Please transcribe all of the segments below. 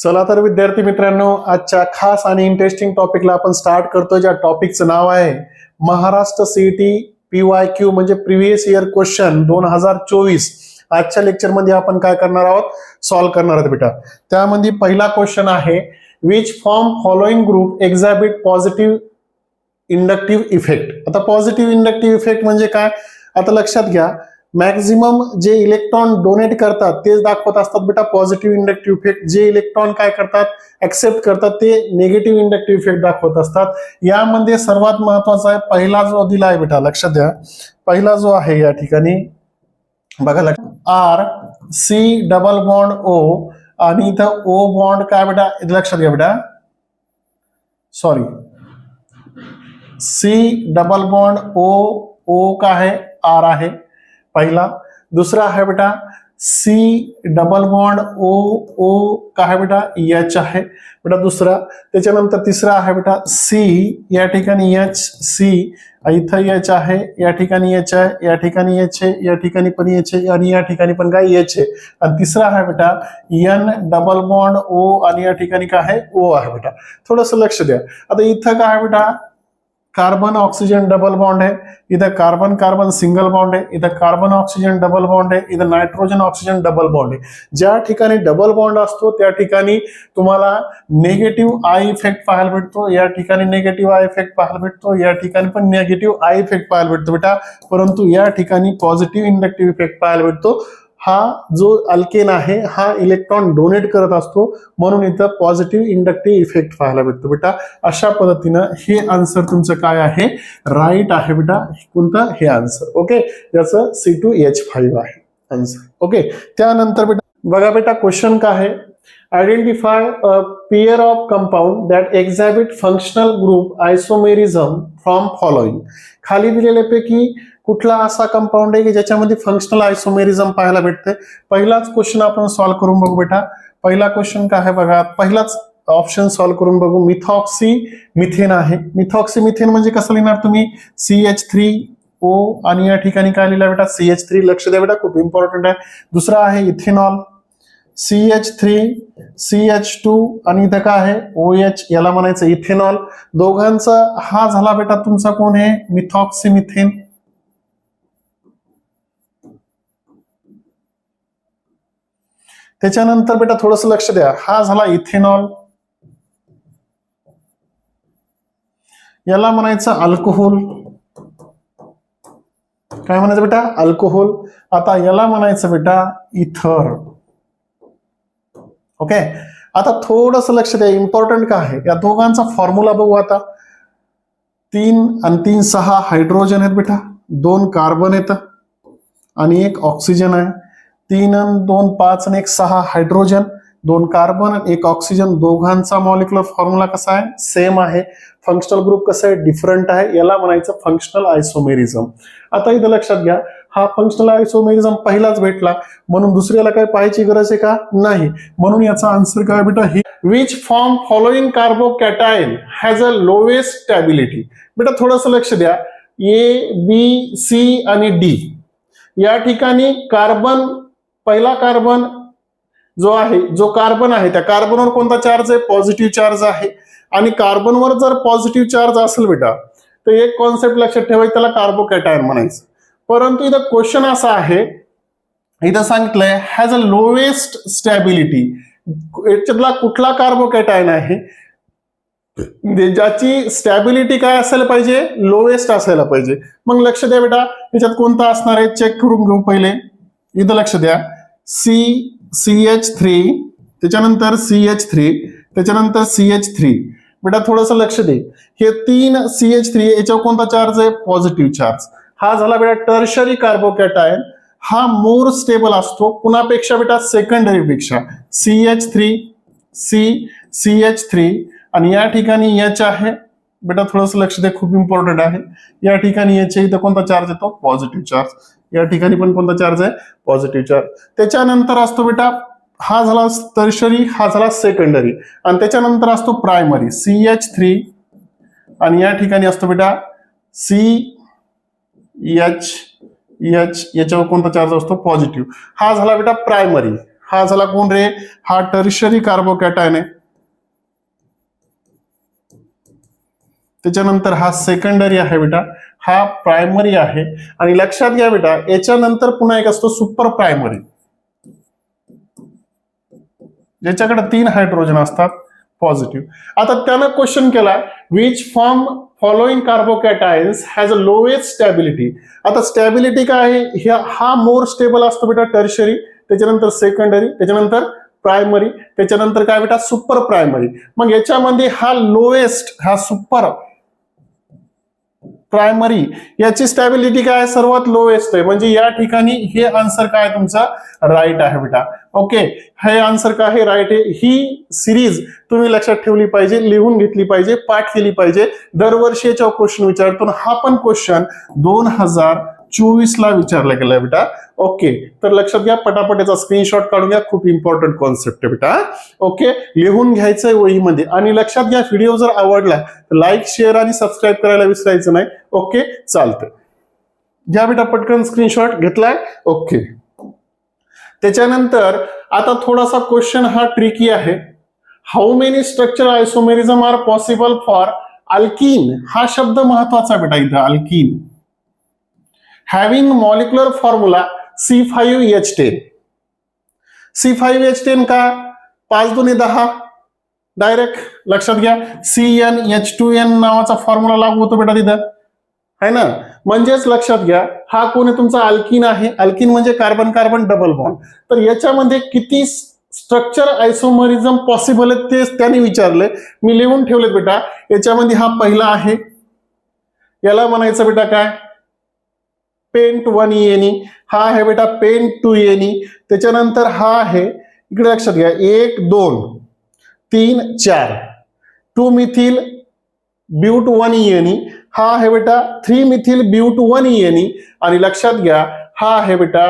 चला तर विद्यार्थी मित्रांनो, आजच्या खास आणि इंटरेस्टिंग टॉपिकला आपण स्टार्ट करतोय. ज्या टॉपिकचं नाव आहे महाराष्ट्र सीईटी PYQ म्हणजे प्रिव्हियस इयर क्वेश्चन 2024. आजच्या लेक्चरमध्ये आपण काय करणार आहोत, सॉल्व्ह करणार आहोत बेटा. त्यामध्ये पहिला क्वेश्चन आहे, which form following group exhibit positive inductive effect. आता पॉझिटिव्ह इंडक्टिव्ह इफेक्ट म्हणजे काय, आता लक्षात घ्या, मॅक्झिमम जे इलेक्ट्रॉन डोनेट करतात तेच दाखवत असतात बेटा पॉझिटिव्ह इंडक्टिव्ह इफेक्ट. जे इलेक्ट्रॉन काय करतात, ऍक्सेप्ट करतात, ते निगेटिव्ह इंडक्टिव्ह इफेक्ट दाखवत असतात. यामध्ये सर्वात महत्वाचा आहे पहिला जो दिला आहे बेटा, लक्षात द्या. पहिला जो आहे या ठिकाणी बघा, RC डबल बॉन्ड O आणि इथं O बॉन्ड काय बेटा, लक्षात घ्या बेटा, sorry, C double bond O का आहे, R आहे पहिला. दुसरा आहे बेटा C डबल बॉन्ड O का आहे बेटा, H आहे बेटा दुसरा. त्याच्यानंतर तिसरा आहे बेटा C, या ठिकाणी HC, इथं H आहे, या ठिकाणी H आहे, या ठिकाणी H आहे, या ठिकाणी पण H आहे आणि या ठिकाणी पण काय H आहे. आणि तिसरा आहे बेटा N डबल बॉन्ड O आणि या ठिकाणी काय आहे, O आहे बेटा. थोडंसं लक्ष द्या. आता इथं काय आहे बेटा, कार्बन ऑक्सिजन डबल बॉन्ड आहे, इथं कार्बन कार्बन सिंगल बॉन्ड आहे, इथं कार्बन ऑक्सिजन डबल बॉन्ड आहे, इथं नायट्रोजन ऑक्सिजन डबल बॉन्ड आहे. ज्या ठिकाणी डबल बॉन्ड असतो त्या ठिकाणी तुम्हाला निगेटिव्ह आय इफेक्ट पाहायला भेटतो, या ठिकाणी निगेटिव्ह आय इफेक्ट पाहायला भेटतो, या ठिकाणी पण निगेटिव्ह आय इफेक्ट पाहायला भेटतो बेटा. परंतु या ठिकाणी पॉझिटिव्ह इंडक्टिव्ह इफेक्ट पाहायला भेटतो. हा जो अल्केन आहे हा इलेक्ट्रॉन डोनेट करत असतो, म्हणून इथं पॉझिटिव्ह इंडक्टिव्ह इफेक्ट पाहायला भेटतो बेटा. अशा पद्धतीनं हे आन्सर तुमचं काय आहे, राईट आहे बेटा. कोणतं हे आन्सर, ओके, याचं C2H5 आहे आन्सर. ओके, त्यानंतर बेटा बघा बेटा, क्वेश्चन काय आहे, identify a pair of compound that exhibit functional group isomerism from following. खाली दिलेल्यापैकी कुठला असा कंपाऊंड आहे की ज्याच्यामध्ये फंक्शनल आयसोमेरिझम पाहायला भेटते. पहिलाच क्वेश्चन आपण सॉल्व्ह करून बघू बेटा. पहिला क्वेश्चन काय आहे बघा, पहिलाच ऑप्शन सॉल्व्ह करून बघू. मिथॉक्सी मिथेन आहे. मिथॉक्सी मिथेन म्हणजे कसं लिहिणार तुम्ही, CH3O आणि या ठिकाणी काय लिहिला बेटा, CH3. लक्ष द्या बेटा, खूप इम्पॉर्टंट आहे. दुसरा आहे इथेनॉल, CH3 CH2 आणि इथं काय आहे OH, याला म्हणायचं इथेनॉल. दोघांचा हा झाला बेटा तुमचा कोण आहे, मिथॉक्सी मिथेन. त्याच्यानंतर बेटा थोडंसं लक्ष द्या, हा झाला इथेनॉल, याला म्हणायचं अल्कोहोल. काय म्हणायचं बेटा, अल्कोहोल. आता याला म्हणायचं बेटा इथर. ओके, आता थोडंसं लक्ष द्या, इम्पॉर्टंट काय आहे, या दोघांचा फॉर्म्युला बघू. आता 3 आणि 3 6 हायड्रोजन आहेत बेटा, 2 कार्बन येतं आणि 1 ऑक्सिजन आहे. 3 आणि 2 5 आणि 1 6 हायड्रोजन, 2 कार्बन आणि 1 ऑक्सिजन. दोघांचा मॉलिक्युलर फॉर्म्युला कसा आहे, सेम आहे. फंक्शनल ग्रुप कसं आहे, डिफरंट आहे. याला म्हणायचं फंक्शनल आयसोमेरिझम. आता इथं लक्षात घ्या, हा फंक्शनल आयसोमेरिझम पहिलाच भेटला, म्हणून दुसऱ्याला काय पाहायची गरज आहे का, नाही. म्हणून याचा आन्सर काय बेटा, ही which form following carbocation has a lowest stability. बेटा थोडंसं लक्ष द्या, A B C आणि D या ठिकाणी कार्बन, पहिला कार्बन जो आहे, जो कार्बन आहे त्या कार्बनवर कोणता चार्ज आहे, पॉझिटिव्ह चार्ज आहे. आणि कार्बनवर जर पॉझिटिव्ह चार्ज असेल बेटा तर एक कॉन्सेप्ट लक्षात ठेवायचं, त्याला कार्बोकॅटायन म्हणायचं. परंतु इथं क्वेश्चन असा आहे, इथं सांगितलंय हॅज अ लोएस्ट स्टॅबिलिटी. याच्यातला कुठला कार्बोकॅटायन आहे ज्याची स्टॅबिलिटी काय असायला पाहिजे, लोएस्ट असायला पाहिजे. मग लक्ष द्या बेटा, याच्यात कोणता असणार आहे, चेक करून घेऊ पहिले. इथं लक्ष द्या, CH3, त्याच्यानंतर CH3, त्याच्यानंतर CH3. बेटा थोडंसं लक्ष दे, हे 3 CH3 याच्यावर कोणता चार्ज आहे, पॉझिटिव्ह चार्ज. हा झाला बेटा टर्शरी कार्बोकॅटायन. हा मोर स्टेबल असतो कुणापेक्षा बेटा, सेकंडरी पेक्षा. CH3 आणि या ठिकाणी H आहे बेटा, थोडंसं लक्ष दे, खूप इम्पॉर्टंट आहे. या ठिकाणी H, इथं कोणता चार्ज येतो, पॉझिटिव्ह चार्ज. या ठिकाणी पण कोणता चार्ज आहे, पॉझिटिव्ह चार्ज. त्याच्यानंतर असतो बेटा, हा झाला टर्शरी, हा झाला सेकंडरी, आणि त्याच्यानंतर असतो प्रायमरी, CH3 आणि या ठिकाणी असतो बेटा CH याच्यावर कोणता चार्ज असतो, पॉझिटिव्ह. हा झाला बेटा प्रायमरी, हा झाला कोण रे, हा टर्शरी कार्बोकॅटायन आहे. त्याच्यानंतर हा सेकंडरी आहे बेटा, हा प्रायमरी आहे. आणि लक्षात घ्या बेटा, याच्यानंतर पुन्हा एक असतो सुपर प्रायमरी, ज्याच्याकडे 3 हायड्रोजन असतात पॉझिटिव्ह. आता त्यानं क्वेश्चन केला, which form following carbocations has a lowest stability. आता स्टॅबिलिटी काय आहे, हा मोर स्टेबल असतो बेटा टर्शरी, त्याच्यानंतर सेकंडरी, त्याच्यानंतर प्रायमरी, त्याच्यानंतर काय बेटा सुपर प्रायमरी. मग याच्यामध्ये हा लोएस्ट, हा सुपर प्रायमरी, याची स्टॅबिलिटी काय सर्वात लोएस्ट आहे. म्हणजे या ठिकाणी हे आन्सर काय तुमचा राईट आहे बेटा. ओके, हे आन्सर काय आहे, राईट आहे. ही सिरीज तुम्ही लक्षात ठेवली पाहिजे, लिहून घेतली पाहिजे, पाठ केली पाहिजे. दरवर्षी याच्यावर क्वेश्चन विचारतो. हा पण क्वेश्चन 2024 ला विचारला गेला बेटा. ओके, तर लक्षात घ्या, पटापट याचा स्क्रीनशॉट काढून घ्या, खूप इम्पॉर्टंट कॉन्सेप्ट आहे बेटा. ओके, लिहून घ्यायचंय वहीमध्ये. आणि लक्षात घ्या, व्हिडिओ जर आवडला तर लाईक, शेअर आणि सबस्क्राईब करायला विसरायचं नाही. ओके, चालतंय, घ्या बेटा पटकन स्क्रीनशॉट घेतलाय. ओके, त्याच्यानंतर आता थोडासा क्वेश्चन हा ट्रिकी आहे. How many structure isomerism are possible for alkene. हा शब्द महत्वाचा बेटा इथं, alkyne having molecular formula C5H10. C5H10 का 5 दुनी 10 डायरेक्ट लक्षात घ्या. CnH2n नावाचा फॉर्म्युला लागू होतो बेटा तिथं, है ना. म्हणजेच लक्षात घ्या, हा कोण आहे तुमचा अल्कीन आहे. अल्कीन म्हणजे कार्बन कार्बन डबल बॉन्ड. तर याच्यामध्ये किती स्ट्रक्चर आयसोमरिझम पॉसिबल आहे ते त्यांनी विचारले, मी लिहून ठेवले बेटा. याच्यामध्ये हा पहिला आहे, याला म्हणायचं बेटा काय, पेंट 1 हा आहे बेटा पेंट 2 त्याच्यानंतर हा आहे, इकडे लक्षात घ्या, 1 2 3 4 2 मिथिल ब्यूट 1 हा आहे बेटा 3 मिथिल ब्यूट 1 आणि लक्षात घ्या, हा आहे बेटा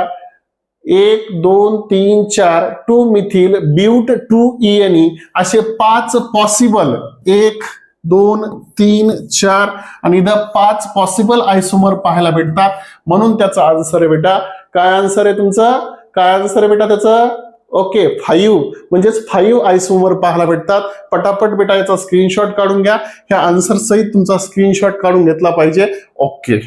1 2 3 4 2 मिथिल ब्यूट 2 असे 5 पॉसिबल, 1 2 3 4 आणि इथं 5 पॉसिबल आयसोमर पाहायला भेटतात. म्हणून त्याचा आन्सर आहे बेटा, काय आन्सर आहे तुमचं, काय आन्सर आहे बेटा त्याचं, ओके 5, म्हणजेच 5 आयसोमर पाहायला भेटतात. पटापट बेटा याचा स्क्रीनशॉट काढून घ्या, ह्या आन्सर सहित तुमचा स्क्रीनशॉट काढून घेतला पाहिजे. ओके,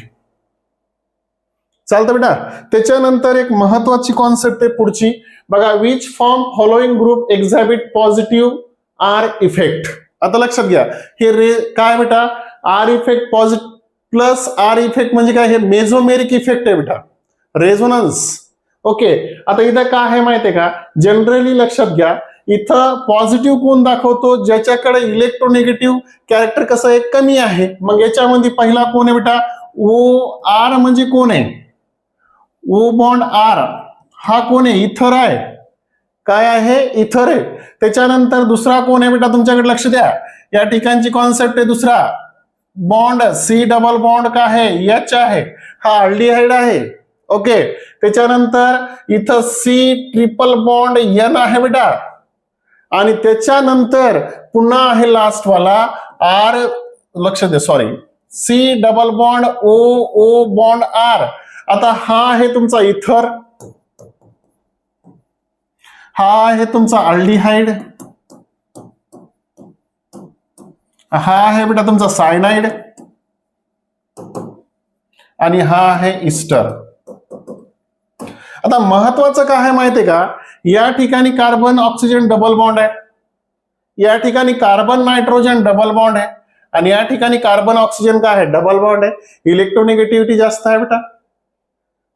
चालतं बेटा. त्याच्यानंतर एक महत्वाची कॉन्सेप्ट आहे पुढची बघा, which form following group exhibit positive R effect. आता लक्षात घ्या, हे काय बेटा, R effect positive plus R effect म्हणजे काय, हे मेझोमेरिक इफेक्ट आहे बेटा, रेझोनन्स. ओके, आता इथं काय आहे माहितीये का, जनरली लक्षात घ्या, इथं पॉझिटिव्ह कोण दाखवतो, ज्याच्याकडे इलेक्ट्रोनेगेटिव्ह कॅरेक्टर कसं आहे, कमी आहे. मग याच्यामध्ये पहिला कोण आहे बेटा, ओ आर म्हणजे कोण आहे, ओ बॉन्ड आर, हा कोण आहे, इथर आहे, काय आहे, इथर आहे. त्याच्यानंतर दुसरा कोण आहे बेटा, तुमच्याकडे लक्ष द्या, या ठिकाणची कॉन्सेप्ट आहे दुसरा बॉन्ड, सी डबल बॉन्ड का आहे, एच आहे, हा अल्डिहाइड आहे. ओके, त्याच्यानंतर इथं सी ट्रिपल बॉन्ड एन आहे बेटा, आणि त्याच्यानंतर पुन्हा आहे लास्ट वाला आर, लक्ष द्या, sorry, C double bond O, O bond R. आता हा आहे तुमचा इथर, हा आहे तुमचा अल्डिहाइड, हा आहे बेटा तुमचा सायनाइड, आणि हा आहे इस्टर. आता महत्वाचं काय आहे माहितीये का, या ठिकाणी कार्बन ऑक्सिजन डबल बॉन्ड आहे, या ठिकाणी कार्बन नायट्रोजन डबल बॉन्ड आहे, आणि या ठिकाणी कार्बन ऑक्सिजन काय आहे, डबल बॉन्ड आहे. इलेक्ट्रोनेगेटिव्हिटी जास्त आहे बेटा,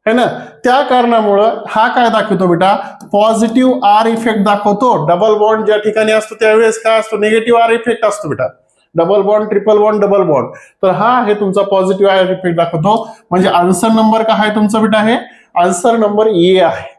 है ना. त्या कारणामुळं हा काय दाखवतो बेटा, पॉझिटिव्ह आर इफेक्ट दाखवतो. डबल बॉन्ड ज्या ठिकाणी असतो त्यावेळेस काय असतो, निगेटिव्ह आर इफेक्ट असतो बेटा. Double bond, triple bond, double bond, तर हा आहे तुमचा पॉझिटिव्ह आर इफेक्ट दाखवतो. म्हणजे आन्सर नंबर काय आहे तुमचा बेटा, हे आन्सर नंबर ए आहे.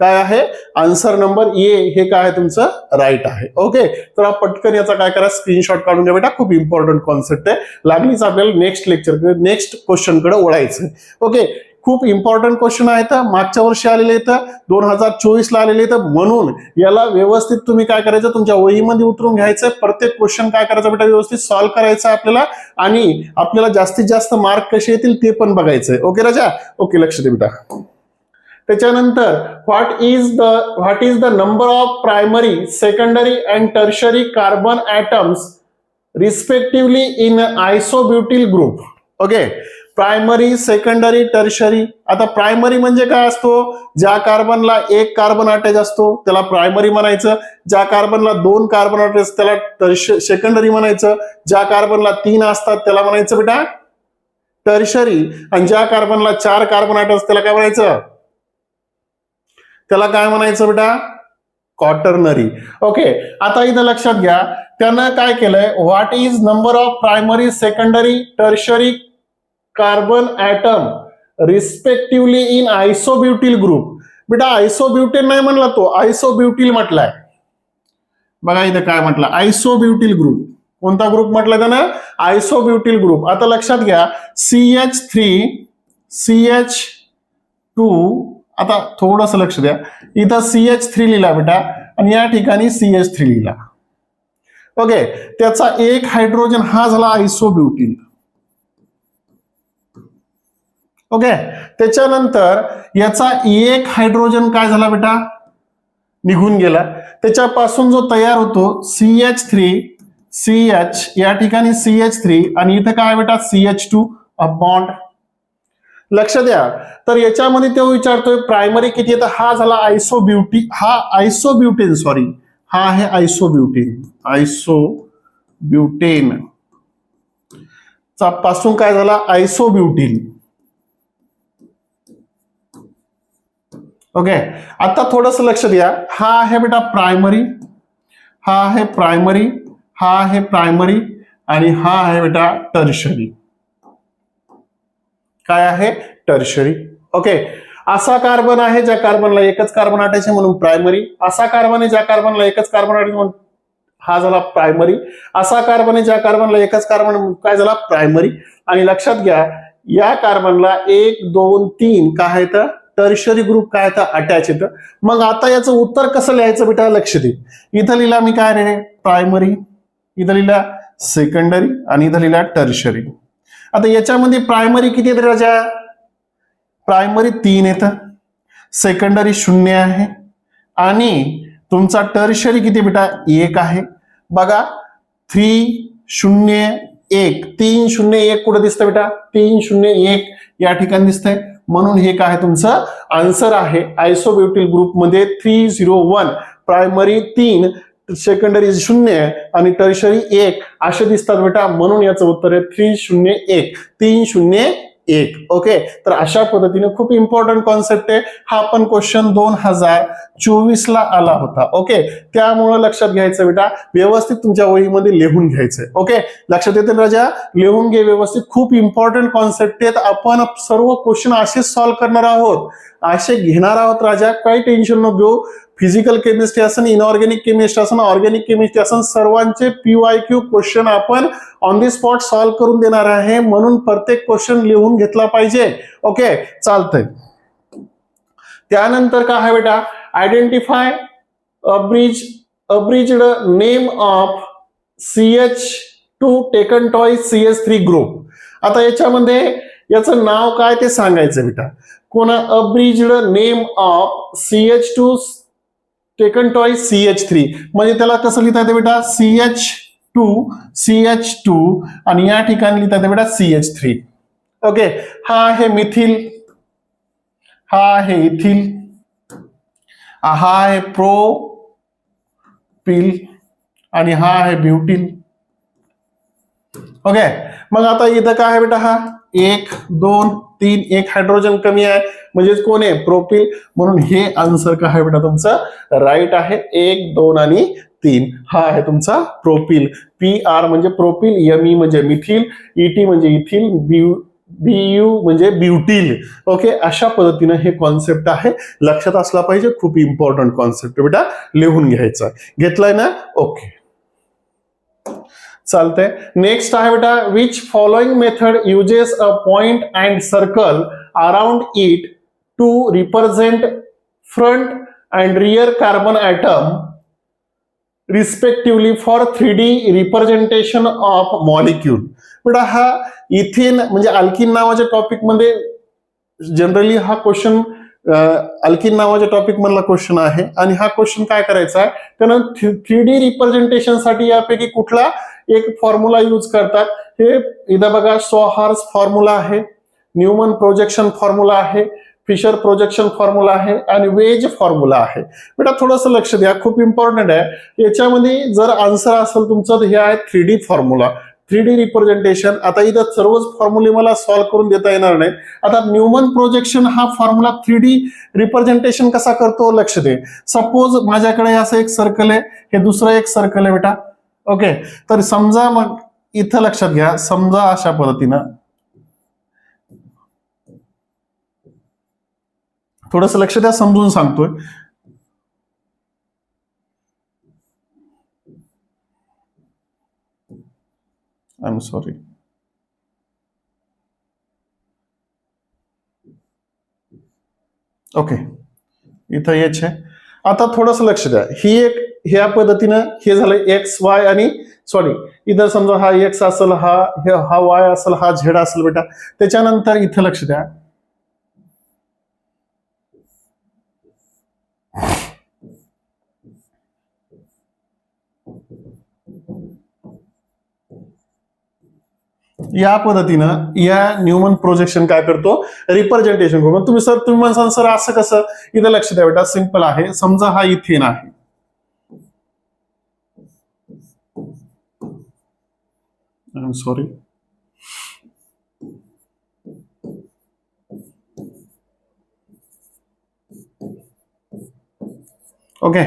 काय आहे, आन्सर नंबर ए हे काय आहे तुमचं राईट आहे. ओके, तर पटकन याचा काय करा, स्क्रीनशॉट काढून घ्या बेटा, खूप इम्पॉर्टंट कॉन्सेप्ट आहे. लागलीच आपल्याला नेक्स्ट लेक्चर, नेक्स्ट क्वेश्चन कडे ओळायचं. ओके, खूप इम्पॉर्टंट क्वेश्चन आहेत, मागच्या वर्षी आलेले आहेत, 2024 ला आलेले आहेत. म्हणून याला व्यवस्थित तुम्ही काय करायचं, तुमच्या वहीमध्ये उतरून घ्यायचं, प्रत्येक क्वेश्चन काय करायचं बेटा, व्यवस्थित सॉल्व्ह करायचं आपल्याला, आणि आपल्याला जास्तीत जास्त मार्क कसे येतील ते पण बघायचंय. ओके राजा, ओके लक्ष दे बेटा. त्याच्यानंतर what is the number of primary secondary and tertiary carbon atoms respectively in isobutyl group. Okay, primary secondary tertiary. आता प्रायमरी म्हणजे काय असतो, ज्या कार्बनला एक कार्बन अटॅच असतो त्याला प्रायमरी म्हणायचं, ज्या कार्बनला 2 कार्बन अटॅच त्याला सेकंडरी म्हणायचं, ज्या कार्बनला 3 असतात त्याला म्हणायचं बेटा टर्शरी, आणि ज्या कार्बनला 4 कार्बन अटॅच त्याला काय म्हणायचं, त्याला काय म्हणायचं बेटा क्वाटर्नरी. ओके, आता इथं लक्षात घ्या त्यानं काय केलंय, what is number of primary secondary tertiary carbon atom respectively in isobutyl group. बेटा आयसोब्युटेन नाही म्हणला तो, आयसोब्युटिल म्हटलाय. बघा इथं काय म्हटलं, आयसोब्युटिल ग्रुप. कोणता ग्रुप म्हटलं त्यानं, आयसोब्युटिल ग्रुप. आता लक्षात घ्या CH3 CH2, आता थोडस लक्ष द्या, इथं CH3 लिहिला बेटा आणि या ठिकाणी CH3 लिहिला. ओके, त्याचा एक हायड्रोजन हा झाला आयसोब्युटिल. ओके, त्याच्यानंतर याचा एक हायड्रोजन काय झाला बेटा, निघून गेला. त्याच्यापासून जो तयार होतो CH3 CH, या ठिकाणी CH3 आणि इथं काय बेटा CH2 बॉन्ड. लक्ष द्या, तर याच्यामध्ये तो विचारतोय प्रायमरी किती आहे, तर हा झाला आयसोब्युटेन सॉरी, हा आहे आयसोब्युटेन चा पासून काय झाला आयसोब्युटिल. ओके, आता थोडस लक्ष द्या, हा आहे बेटा प्रायमरी, हा आहे प्रायमरी, हा आहे प्रायमरी आणि हा आहे बेटा टर्शरी. काय आहे टर्शरी. ओके, असा कार्बन आहे ज्या कार्बनला एकच कार्बन अटॅच आहे म्हणून प्रायमरी, असा कार्बन आहे ज्या कार्बनला एकच कार्बन अटॅच म्हणून हा झाला प्रायमरी, असा कार्बन आहे ज्या कार्बनला एकच कार्बन काय झाला प्रायमरी. आणि लक्षात घ्या या कार्बनला 1 2 3 काय आहे तर टर्शरी ग्रुप काय तर अटॅच येतं. मग आता याचं उत्तर कसं लिहायचं बेटा, लक्ष दे. इथं लिहिला मी काय रे प्रायमरी, इथं लिहिला सेकंडरी आणि इथं लिहिला टर्शरी. आता याच्यामध्ये प्रायमरी किती येते राजा, प्रायमरी 3 येतं, सेकंडरी 0 आहे आणि तुमचा टर्शरी किती बेटा 1 आहे. बघा 3 0 1, 3 0 1 कुठं दिसतं बेटा, 3 0 1 या ठिकाणी दिसतंय. म्हणून हे काय तुमचं आन्सर आहे आयसोब्युटिल ग्रुप मध्ये 301. प्रायमरी 3 सेकंडरी 0 आणि टर्शरी 1 असे दिसतात बेटा, म्हणून याचं उत्तर आहे 301 301. ओके, तर अशा पद्धतीने खूप इम्पॉर्टंट कॉन्सेप्ट आहे हा. पण क्वेश्चन 2024 ला आला होता. ओके, त्यामुळे लक्षात घ्यायचं बेटा, व्यवस्थित तुमच्या वहीमध्ये लिहून घ्यायचंय. ओके, लक्षात येते राजा, लिहून घे व्यवस्थित. खूप इम्पॉर्टंट कॉन्सेप्ट आहेत, आपण सर्व क्वेश्चन असेच सॉल्व्ह करणार आहोत, असे घेणार आहोत राजा, काही टेन्शन नको घेऊ. फिजिकल केमिस्ट्री असेल, इनऑर्गॅनिक केमिस्ट्री असेल, ऑर्गॅनिक केमिस्ट्री असेल, सर्वांचे PYQ क्वेश्चन आपण ऑन दी स्पॉट सॉल्व्ह करून देणार आहे, म्हणून प्रत्येक क्वेश्चन लिहून घेतला पाहिजे. ओके, चालतंय. त्यानंतर काय आहे बेटा, identify abridged name of CH2 taken twice CH3 group. आता याच्यामध्ये याचं नाव काय ते सांगायचं बेटा. कोणा abridged name of CH2 taken twice CH3 म्हणजे त्याला कसं लिहिता येतं बेटा, CH2 आणि या ठिकाणी लिहिता येतं बेटा CH3. ओके, हा आहे मिथिल, हा आहे इथिल, हा आहे प्रोपिल आणि हा आहे ब्युटिल. ओके, मग आता इथं काय आहे बेटा, हा 1 2 3 1 हायड्रोजन कमी आहे म्हणजेच कोण आहे प्रोपिल, म्हणून हे आन्सर काय आहे बेटा तुमचं राईट आहे. 1 2 आणि 3 हा आहे तुमचा प्रोपिल. PR म्हणजे प्रोपिल, ME म्हणजे मिथिल, ET म्हणजे इथिल, BU म्हणजे ब्युटिल. ओके, अशा पद्धतीने हे कॉन्सेप्ट आहे, लक्षात असला पाहिजे. खूप इम्पॉर्टंट कॉन्सेप्ट बेटा, लिहून घ्यायचा. घेतलाय ना. ओके, चालतंय. नेक्स्ट आहे बेटा, which following method uses a point and circle around it to represent front and rear carbon atom respectively for 3D representation of molecule. बेटा हा इथेन म्हणजे अल्किन नावाच्या टॉपिक मध्ये जनरली हा क्वेश्चन अल्किन नावाच्या टॉपिक मधला क्वेश्चन आहे आणि हा क्वेश्चन काय करायचा आहे, कारण 3D रिप्रेझेंटेशन साठी यापैकी कुठला एक फॉर्म्युला यूज करतात. हे इथं बघा, सोहार्स फॉर्म्युला आहे, न्यूमन प्रोजेक्शन फॉर्म्युला आहे, फिशर प्रोजेक्शन फॉर्म्युला आहे आणि वेज फॉर्म्युला आहे. बेटा थोडंसं लक्ष द्या, खूप इम्पॉर्टंट आहे. याच्यामध्ये जर आन्सर असेल तुमचं तर हे आहे 3D फॉर्म्युला, 3D रिप्रेझेंटेशन. आता इथं सर्वच फॉर्म्युले मला सॉल्व्ह करून देता येणार नाहीत. आता न्यूमन प्रोजेक्शन हा फॉर्म्युला 3D रिप्रेझेंटेशन कसा करतो लक्ष दे. सपोज माझ्याकडे असं एक सर्कल आहे, हे दुसरं एक सर्कल आहे बेटा. ओके, तर समजा मग इथं लक्षात घ्या, समजा अशा पद्धतीनं थोडंसं लक्ष द्या, समजून सांगतोय. I am sorry. ओके, इथं एच आहे. आता थोडंसं लक्ष द्या, ही एक ह्या पद्धतीनं हे झालं एक्स वाय आणि सॉरी इथं समजा हा एक्स असेल, हा वाय असेल, हा झेड असेल बेटा. त्याच्यानंतर इथं लक्ष द्या, या पद्धतीनं या न्यूमन प्रोजेक्शन काय करतो, रिप्रेझेंटेशन करतो. तुम्ही म्हणसान सर असं कसं, इथं लक्ष द्या बेटा, सिंपल आहे. समजा हा इथेन आहे, सॉरी ओके,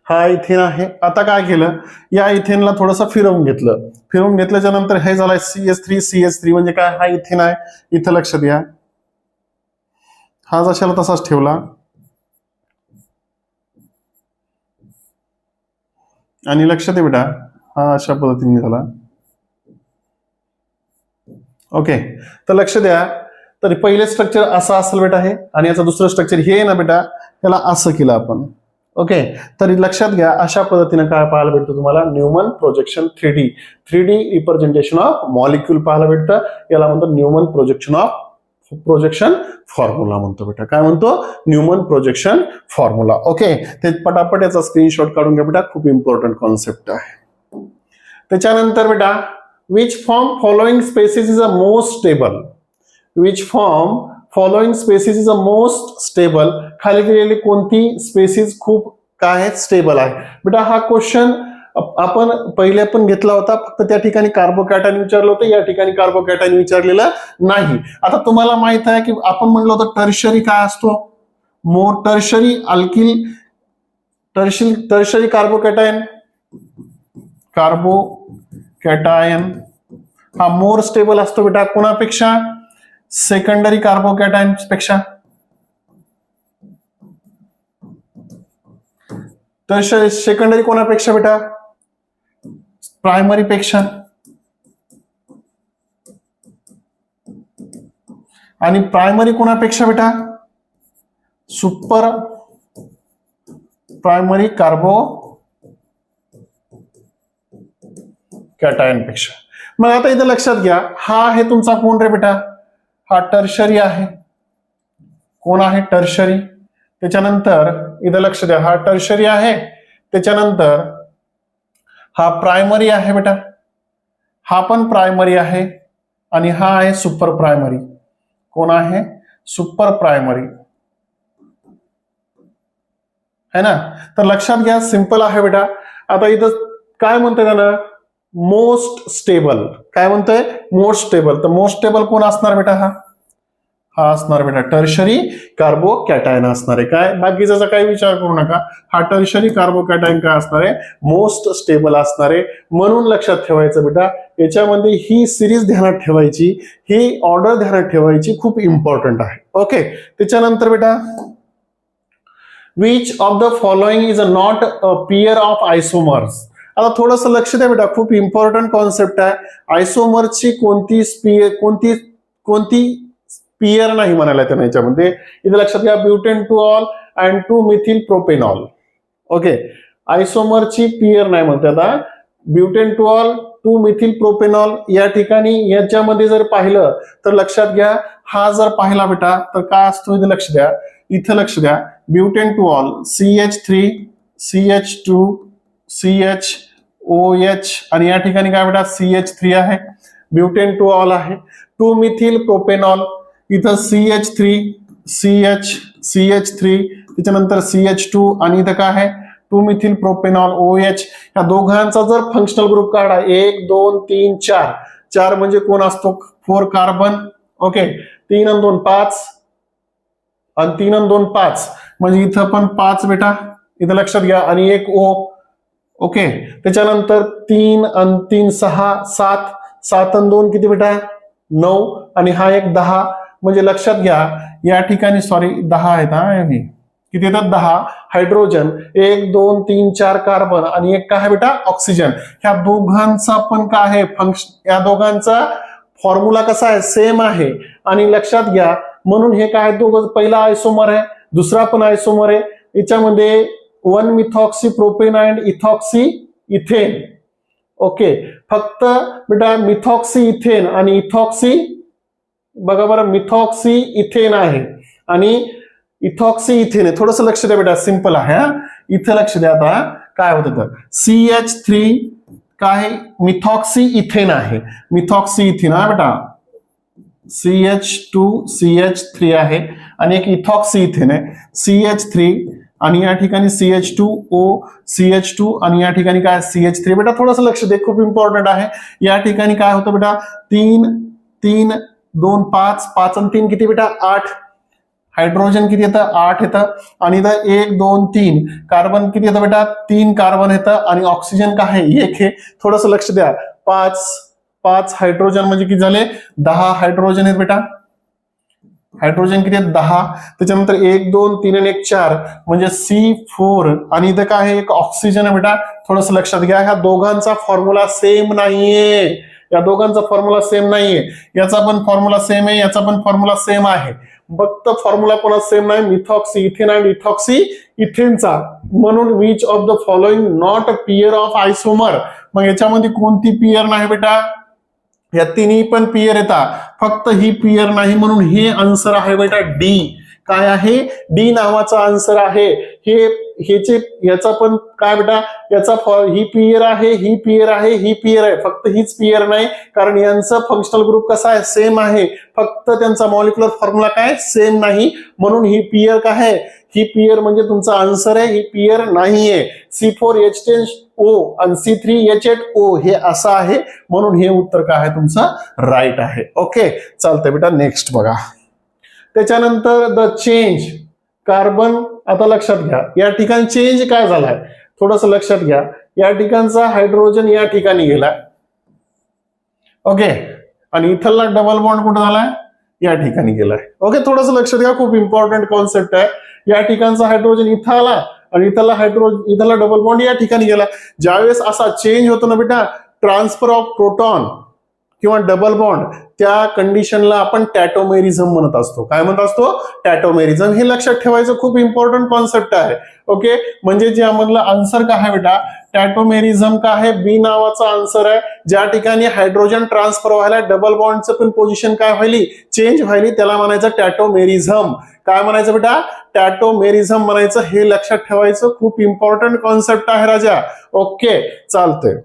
हा इथेन आहे. आता काय केलं, या इथेनला थोडंसं फिरवून घेतलं. फिरवून घेतल्याच्या नंतर हे झालं CH3 म्हणजे काय, हा इथेन आहे. इथं लक्ष द्या, हा जशाला तसाच ठेवला आणि लक्ष दे बेटा, हा अशा पद्धतीने झाला. ओके, तर लक्ष द्या, तर पहिले स्ट्रक्चर असं असेल बेटा हे, आणि याचं दुसरं स्ट्रक्चर हे ना बेटा, त्याला असं केलं आपण. ओके, तरी लक्षात घ्या, अशा पद्धतीने काय पाहायला भेटतं तुम्हाला, Newman projection 3D representation of molecule पाहायला भेटतं. याला म्हणतो न्यूमन प्रोजेक्शन फॉर्म्युला म्हणतो बेटा. काय म्हणतो, न्यूमन प्रोजेक्शन फॉर्म्युला. ओके, ते पटापट याचा स्क्रीनशॉट काढून घ्या बेटा, खूप इम्पॉर्टंट कॉन्सेप्ट आहे. त्याच्यानंतर बेटा, which form following species is a most stable. Which form following species is a most stable. खाली दिलेली कोणती स्पेसिस खूप काय स्टेबल आहे बेटा. हा क्वेश्चन आपण पहिले पण घेतला होता, फक्त त्या ठिकाणी कार्बोकॅटायन विचारलं होतं, या ठिकाणी कार्बोकॅटायन विचारलेलं नाही. आता तुम्हाला माहित आहे की आपण म्हणलं होतं टर्शरी काय असतो, टर्शरी अल्किल, टर्शरी कार्बोकॅटायन हा मोर स्टेबल असतो बेटा कोणापेक्षा, सेकंडरी कार्बोकॅटायन पेक्षा. तर सेकंडरी कोणापेक्षा बेटा, प्रायमरी पेक्षा. आणि प्रायमरी कोणापेक्षा बेटा, सुपर प्रायमरी कार्बोकॅटायन पेक्षा. मग आता इथं लक्षात घ्या, हा आहे तुमचा कोण रे बेटा, हा टर्शरी आहे. कोण आहे, टर्शरी. त्याच्यानंतर इथं लक्ष द्या, हा टर्शरी आहे. त्याच्यानंतर हा प्रायमरी आहे बेटा, हा पण प्रायमरी आहे. आणि हा आहे सुपर प्रायमरी. कोण आहे, सुपर प्रायमरी है ना. तर लक्षात घ्या, सिंपल आहे बेटा. आता इथं काय म्हणतोय त्यानं, मोस्ट स्टेबल. काय म्हणतोय, मोस्ट स्टेबल. तर मोस्ट स्टेबल कोण असणार बेटा, हा असणार बेटा टर्शरी कार्बोकॅटायन असणार आहे. काय बाकीचा काही विचार करू नका, हा टर्शरी कार्बोकॅटायन काय असणार आहे, मोस्ट स्टेबल असणार आहे. म्हणून लक्षात ठेवायचं बेटा, याच्यामध्ये ही सिरीज ध्यानात ठेवायची, ही ऑर्डर ध्यानात ठेवायची, खूप इम्पॉर्टंट आहे. ओके, त्याच्यानंतर बेटा, which of the following is not a pair of आयसोमर्स. आता थोडंसं लक्ष द्या बेटा, खूप इम्पॉर्टंट कॉन्सेप्ट आहे. आयसोमरची कोणती पियर नाही म्हणायला त्यांना याच्यामध्ये. इथे लक्षात घ्या, butane two ol and two methyl propanol. Okay, आयसोमरची पियर नाही म्हणते. आता butane two ol two methyl propanol या ठिकाणी याच्यामध्ये जर पाहिलं तर लक्षात घ्या, हा जर पाहिला बेटा तर काय असतो इथे लक्ष द्या, इथं लक्ष द्या, butane two all CH3 CH2 CHOH आणि या ठिकाणी काय बेटा CH3 आहे, ब्युटेन टू ऑल आहे. 2 मिथिल प्रोपेनॉल, इथं CH3 CH3 त्याच्यानंतर CH2 आणि इथं काय आहे 2 मिथिल प्रोपेनॉल OH. या दोघांचा जर फंक्शनल ग्रुप काढा 1 2 3 4, 4 म्हणजे कोण असतो 4 कार्बन. ओके, 3 आणि 2 5 आणि 3 आणि 2 5 म्हणजे इथं पण 5 बेटा, इथं लक्षात घ्या, आणि एक O. ओके, त्याच्यानंतर 3 आणि 3 6 7, 7 आणि 2 किती बेटा 9 आणि हा एक 10 म्हणजे लक्षात घ्या या ठिकाणी सॉरी 10 आहेत हा, किती येतात 10 हायड्रोजन, 1 2 3 4 कार्बन आणि एक काय आहे बेटा ऑक्सिजन. ह्या दोघांचा पण काय आहे फंक्शन, या दोघांचा फॉर्म्युला कसा आहे सेम आहे. आणि लक्षात घ्या म्हणून हे काय दोघं, पहिला आयसोमर आहे, दुसरा पण आयसोमर आहे. याच्यामध्ये 1 methoxy propane and ethoxy ethane. Okay, फक्त बेटा मिथॉक्सी इथेन आणि इथॉक्सी, बघा बरं मिथॉक्सी इथेन आहे आणि इथॉक्सी इथेन आहे. थोडंसं लक्ष द्या बेटा, सिंपल आहे. इथं लक्ष द्या आता काय होतं तर CH3 काय मिथॉक्सी इथेन आहे, मिथॉक्सी इथेन आहे बेटा, CH2 CH3 आहे आणि एक इथॉक्सी इथेन आहे CH3 आणि या ठिकाणी CH2O CH2 आणि या ठिकाणी काय CH3. बेटा थोडंसं लक्ष दे, खूप इम्पॉर्टंट आहे. या ठिकाणी काय होतं बेटा 3 3 2 5 5 आणि 3 किती बेटा 8, हायड्रोजन किती येतं 8 येतं आणि इथं 1 2 3 कार्बन किती येतं बेटा 3 कार्बन येतं आणि ऑक्सिजन काय आहे 1 आहे. थोडंसं लक्ष द्या, 5 हायड्रोजन म्हणजे किती झाले 10 हायड्रोजन आहेत बेटा, हायड्रोजन किती आहेत 10. त्याच्यानंतर 1 2 3 आणि 1 4 म्हणजे C4 आणि इथं काय आहे एक ऑक्सिजन आहे बेटा. थोडंसं लक्षात घ्या, ह्या दोघांचा फॉर्म्युला सेम नाहीये, या दोघांचा फॉर्म्युला सेम नाहीये, याचा पण फॉर्म्युला सेम आहे, याचा पण फॉर्म्युला सेम आहे, फक्त फॉर्म्युला पण सेम नाही मिथॉक्सी इथेन आणि इथॉक्सी इथेनचा. म्हणून which of the following not a pair of isomer. मग याच्यामध्ये कोणती पेअर नाही बेटा, या तिन्ही पण पेअर येतात, फक्त ही पेअर नाही, म्हणून हे आन्सर आहे बेटा डी. काय आहे डी नावाचा आन्सर आहे. हेचे याचा पण काय बेटा याचा ही पेअर आहे, ही पेअर आहे, ही पेअर आहे, फक्त हीच पेअर नाही, कारण यांचं फंक्शनल ग्रुप कसा आहे सेम आहे, फक्त त्यांचा मॉलिक्युलर फॉर्म्युला काय सेम नाही, म्हणून ही पेअर काय आहे, ही पेअर म्हणजे तुमचा आन्सर आहे, ही पेअर नाहीये. C4H10O आणि C3H8O हे असं आहे, म्हणून हे उत्तर काय आहे तुमचं राईट आहे. ओके, चालतंय बेटा, नेक्स्ट बघा. त्याच्यानंतर द चेंज कार्बन, आता लक्षात घ्या या ठिकाणी चेंज काय झालाय थोडंसं लक्षात घ्या. या ठिकाणचा हायड्रोजन या ठिकाणी गेलाय, ओके, आणि इथला डबल बॉन्ड कुठे झालाय या ठिकाणी गेलाय. ओके, थोडंसं लक्षात घ्या, खूप इम्पॉर्टंट कॉन्सेप्ट आहे. या ठिकाणचा हायड्रोजन इथं आला आणि इथला डबल बॉन्ड या ठिकाणी गेला. ज्यावेळेस असा चेंज होतो ना बेटा, ट्रान्सफर ऑफ प्रोटॉन किंवा डबल बॉन्ड, त्या कंडिशनला आपण टॅटोमेरिझम म्हणत असतो. काय म्हणत असतो टॅटोमेरिझम. हे लक्षात ठेवायचं, खूप इम्पॉर्टंट कॉन्सेप्ट आहे. ओके, म्हणजे जे यामधलं आन्सर काय आहे बेटा टॅटोमेरिझम काय आहे, बी नावाचा आन्सर आहे. ज्या ठिकाणी हायड्रोजन ट्रान्सफर व्हायला डबल बॉन्डचं पण पोझिशन काय व्हायली चेंज व्हायली, त्याला म्हणायचं टॅटोमेरिझम. काय म्हणायचं बेटा टॅटोमेरिझम म्हणायचं. हे लक्षात ठेवायचं, खूप इम्पॉर्टंट कॉन्सेप्ट आहे राजा. ओके, चालतंय.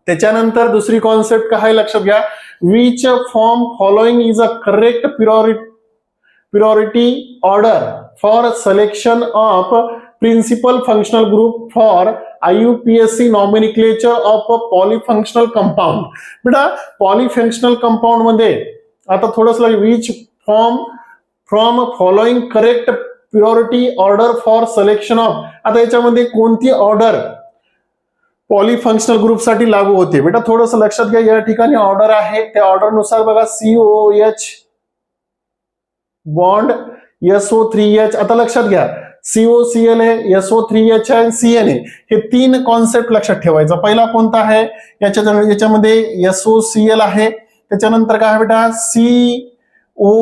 त्याच्यानंतर दुसरी कॉन्सेप्ट काय लक्षात घ्या, which form following is a correct priority order for selection of principal functional group for IUPAC nomenclature of a polyfunctional compound. बेटा पॉलिफंक्शनल कंपाऊंड मध्ये आता थोडंसं which form from following correct priority order for selection of. आता याच्यामध्ये कोणती order पॉलिफंक्शनल group साठी लागू होते बेटा, थोडंसं लक्षात घ्या. या ठिकाणी ऑर्डर आहे, त्या ऑर्डर नुसार बघा COH बॉन्ड SO3H. आता लक्षात घ्या COCl आहे, SO3H आहे, CN आहे. हे तीन कॉन्सेप्ट लक्षात ठेवायचा. पहिला कोणता आहे याच्यामध्ये SOCl आहे, त्याच्यानंतर काय आहे बेटा CO,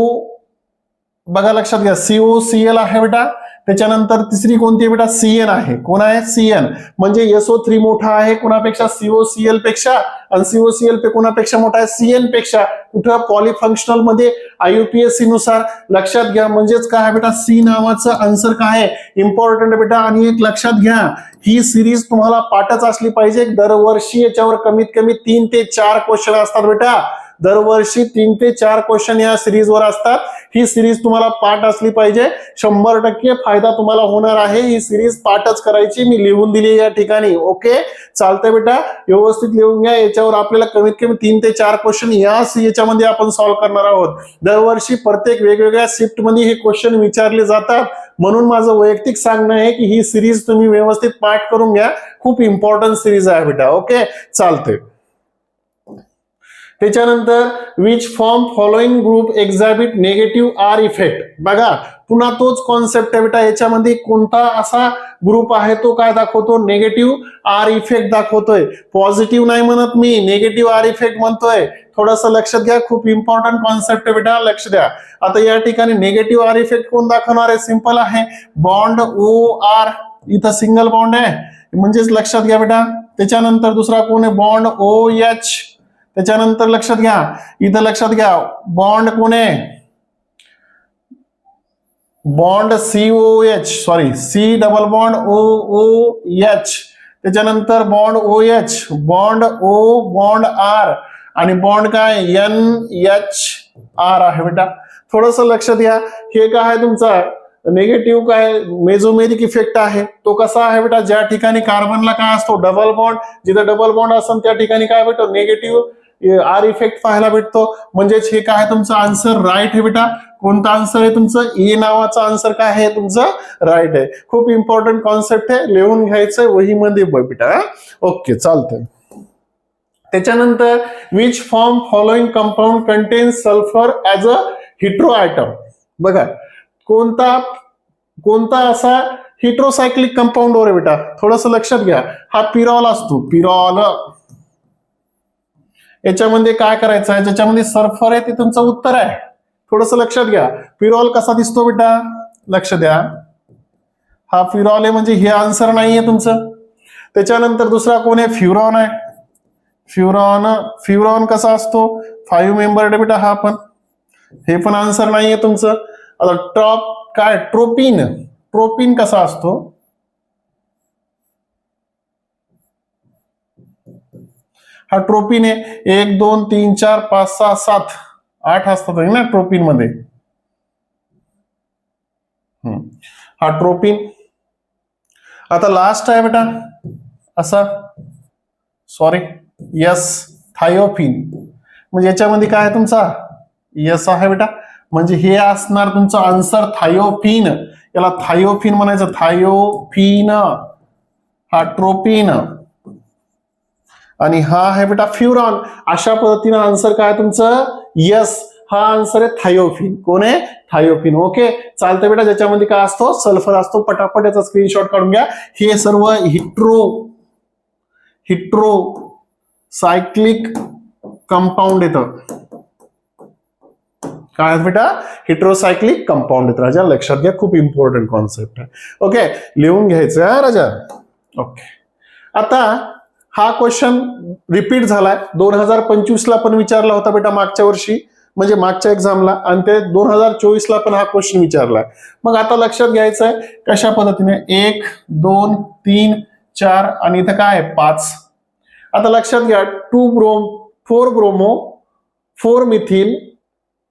बघा लक्षात घ्या COCl आहे बेटा, त्याच्यानंतर तिसरी कोणती आहे बेटा, CN आहे. कोण आहे, CN म्हणजे SO3 मोठा आहे कोणापेक्षा, COCl पेक्षा, आणि COCl कोणापेक्षा मोठा आहे, CN पेक्षा. कुठं, पॉलिफंक्शनल मध्ये IUPAC नुसार. लक्षात घ्या, म्हणजेच काय बेटा, C नावाचं आन्सर काय आहे, इम्पॉर्टंट बेटा. आणि एक लक्षात घ्या, ही सिरीज तुम्हाला पाठच असली पाहिजे. दरवर्षी याच्यावर कमीत कमी 3 ते 4 क्वेश्चन असतात बेटा. दरवर्षी 3 ते 4 क्वेश्चन या सिरीजवर असतात. ही सिरीज तुम्हाला पाठ असली पाहिजे. 100% फायदा तुम्हाला होणार आहे. ही सिरीज पाठच करायची, मी लिहून दिली या ठिकाणी. ओके, चालतंय बेटा, व्यवस्थित लिहून घ्या. याच्यावर आपल्याला कमीत कमी 3 ते 4 क्वेश्चन याच्यामध्ये आपण सॉल्व्ह करणार आहोत. दरवर्षी प्रत्येक वेगवेगळ्या शिफ्ट मध्ये हे क्वेश्चन विचारले जातात. म्हणून माझं वैयक्तिक सांगणं आहे की ही सिरीज तुम्ही व्यवस्थित पाठ करून घ्या. खूप इम्पॉर्टंट सिरीज आहे बेटा. ओके, चालतंय. त्याच्यानंतर which form following group exhibit negative R effect. बघा, पुन्हा तोच कॉन्सेप्ट आहे बेटा. याच्यामध्ये कोणता असा ग्रुप आहे तो काय दाखवतो, नेगेटिव्ह आर इफेक्ट दाखवतोय. पॉझिटिव्ह नाही म्हणत मी, नेगेटिव्ह आर इफेक्ट म्हणतोय. थोडंसं लक्षात घ्या, खूप इम्पॉर्टंट कॉन्सेप्ट आहे बेटा, लक्ष द्या. आता या ठिकाणी नेगेटिव्ह आर इफेक्ट कोण दाखवणार आहे, सिंपल आहे, बॉन्ड OR. इथं सिंगल बॉन्ड आहे म्हणजेच लक्षात घ्या बेटा. त्याच्यानंतर दुसरा कोण आहे, बॉन्ड OH. त्याच्यानंतर लक्षात घ्या, इथं लक्षात घ्या, बॉन्ड कोण आहे, bond COH, sorry C double bond OOH. त्याच्यानंतर bond OH, bond O, bond R, आणि बॉन्ड काय NHR आहे बेटा. थोडंसं लक्षात घ्या, हे काय आहे तुमचा निगेटिव्ह काय मेझोमेरिक इफेक्ट आहे. तो कसा आहे बेटा, ज्या ठिकाणी कार्बनला काय असतो, डबल बॉन्ड, जिथं डबल बॉन्ड असेल त्या ठिकाणी काय भेटतो, निगेटिव्ह आर इफेक्ट पाहायला भेटतो. म्हणजेच हे काय तुमचं आन्सर राईट आहे बेटा. कोणता आन्सर आहे तुमचं, ए नावाचा आन्सर काय आहे तुमचं, राईट आहे. खूप इम्पॉर्टंट कॉन्सेप्ट आहे, लिहून घ्यायचंय वहीमध्ये बेटा. ओके, चालतंय. त्याच्यानंतर which form following compound contains sulphur as a heteroatom. बघा, कोणता असा हिट्रोसायक्लिक कंपाऊंड आहे बेटा, थोडस लक्षात घ्या. हा पिरॉल असतो, पिरॉल. याच्यामध्ये काय करायचं आहे, ज्याच्यामध्ये सल्फर आहे ते तुमचं उत्तर आहे. थोडस लक्षात घ्या, पिरॉल कसा दिसतो बेटा, लक्ष द्या. हा पिरॉल आहे म्हणजे हे आन्सर नाहीये तुमचं. त्याच्यानंतर दुसरा कोण आहे, फ्युरॉन आहे. फ्युरॉन कसा असतो, 5 मेंबर्ड बेटा हा पण, हे पण आन्सर नाहीये तुमचं. आता काय, ट्रोपिन कसा असतो, हा ट्रोपिन आहे. 1 2 3 4 5 6 7 8 असतात ना ट्रोपिन मध्ये. हा ट्रोपिन. आता लास्ट आहे बेटा असा, सॉरी, यस, थायोफिन. म्हणजे याच्यामध्ये काय आहे तुमचा, यस आहे बेटा. म्हणजे हे असणार तुमचं आन्सर थायोफिन. याला थायोफिन म्हणायचं, थायोफिन. हा ट्रोपिन आणि हा आहे बेटा फ्युरॉन. अशा पद्धतीनं आन्सर काय तुमचं, यस, हा आन्सर आहे थायोफिन. कोण आहे, थायोफिन. ओके, चालतं बेटा. ज्याच्यामध्ये काय असतो, सल्फर असतो. पटापट याचा स्क्रीनशॉट काढून घ्या. हे सर्व हिट्रोसायक्लिक कंपाऊंड येतं. काय बेटा, हिट्रोसायक्लिक कंपाऊंड येतं राजा, लक्षात घ्या. खूप इम्पॉर्टंट कॉन्सेप्ट आहे. ओके, लिहून घ्यायचं आहे राजा. ओके, आता हा क्वेश्चन रिपीट झालाय. 2025 ला पण विचारला होता बेटा, मागच्या वर्षी, म्हणजे मागच्या एक्झामला, आणि ते 2024 ला पण हा क्वेश्चन विचारलाय. मग आता लक्षात घ्यायचं आहे कशा पद्धतीने, 1 2 3 4 आणि इथं काय आहे 5. आता लक्षात घ्या, 4 ब्रोमो 4 मिथिल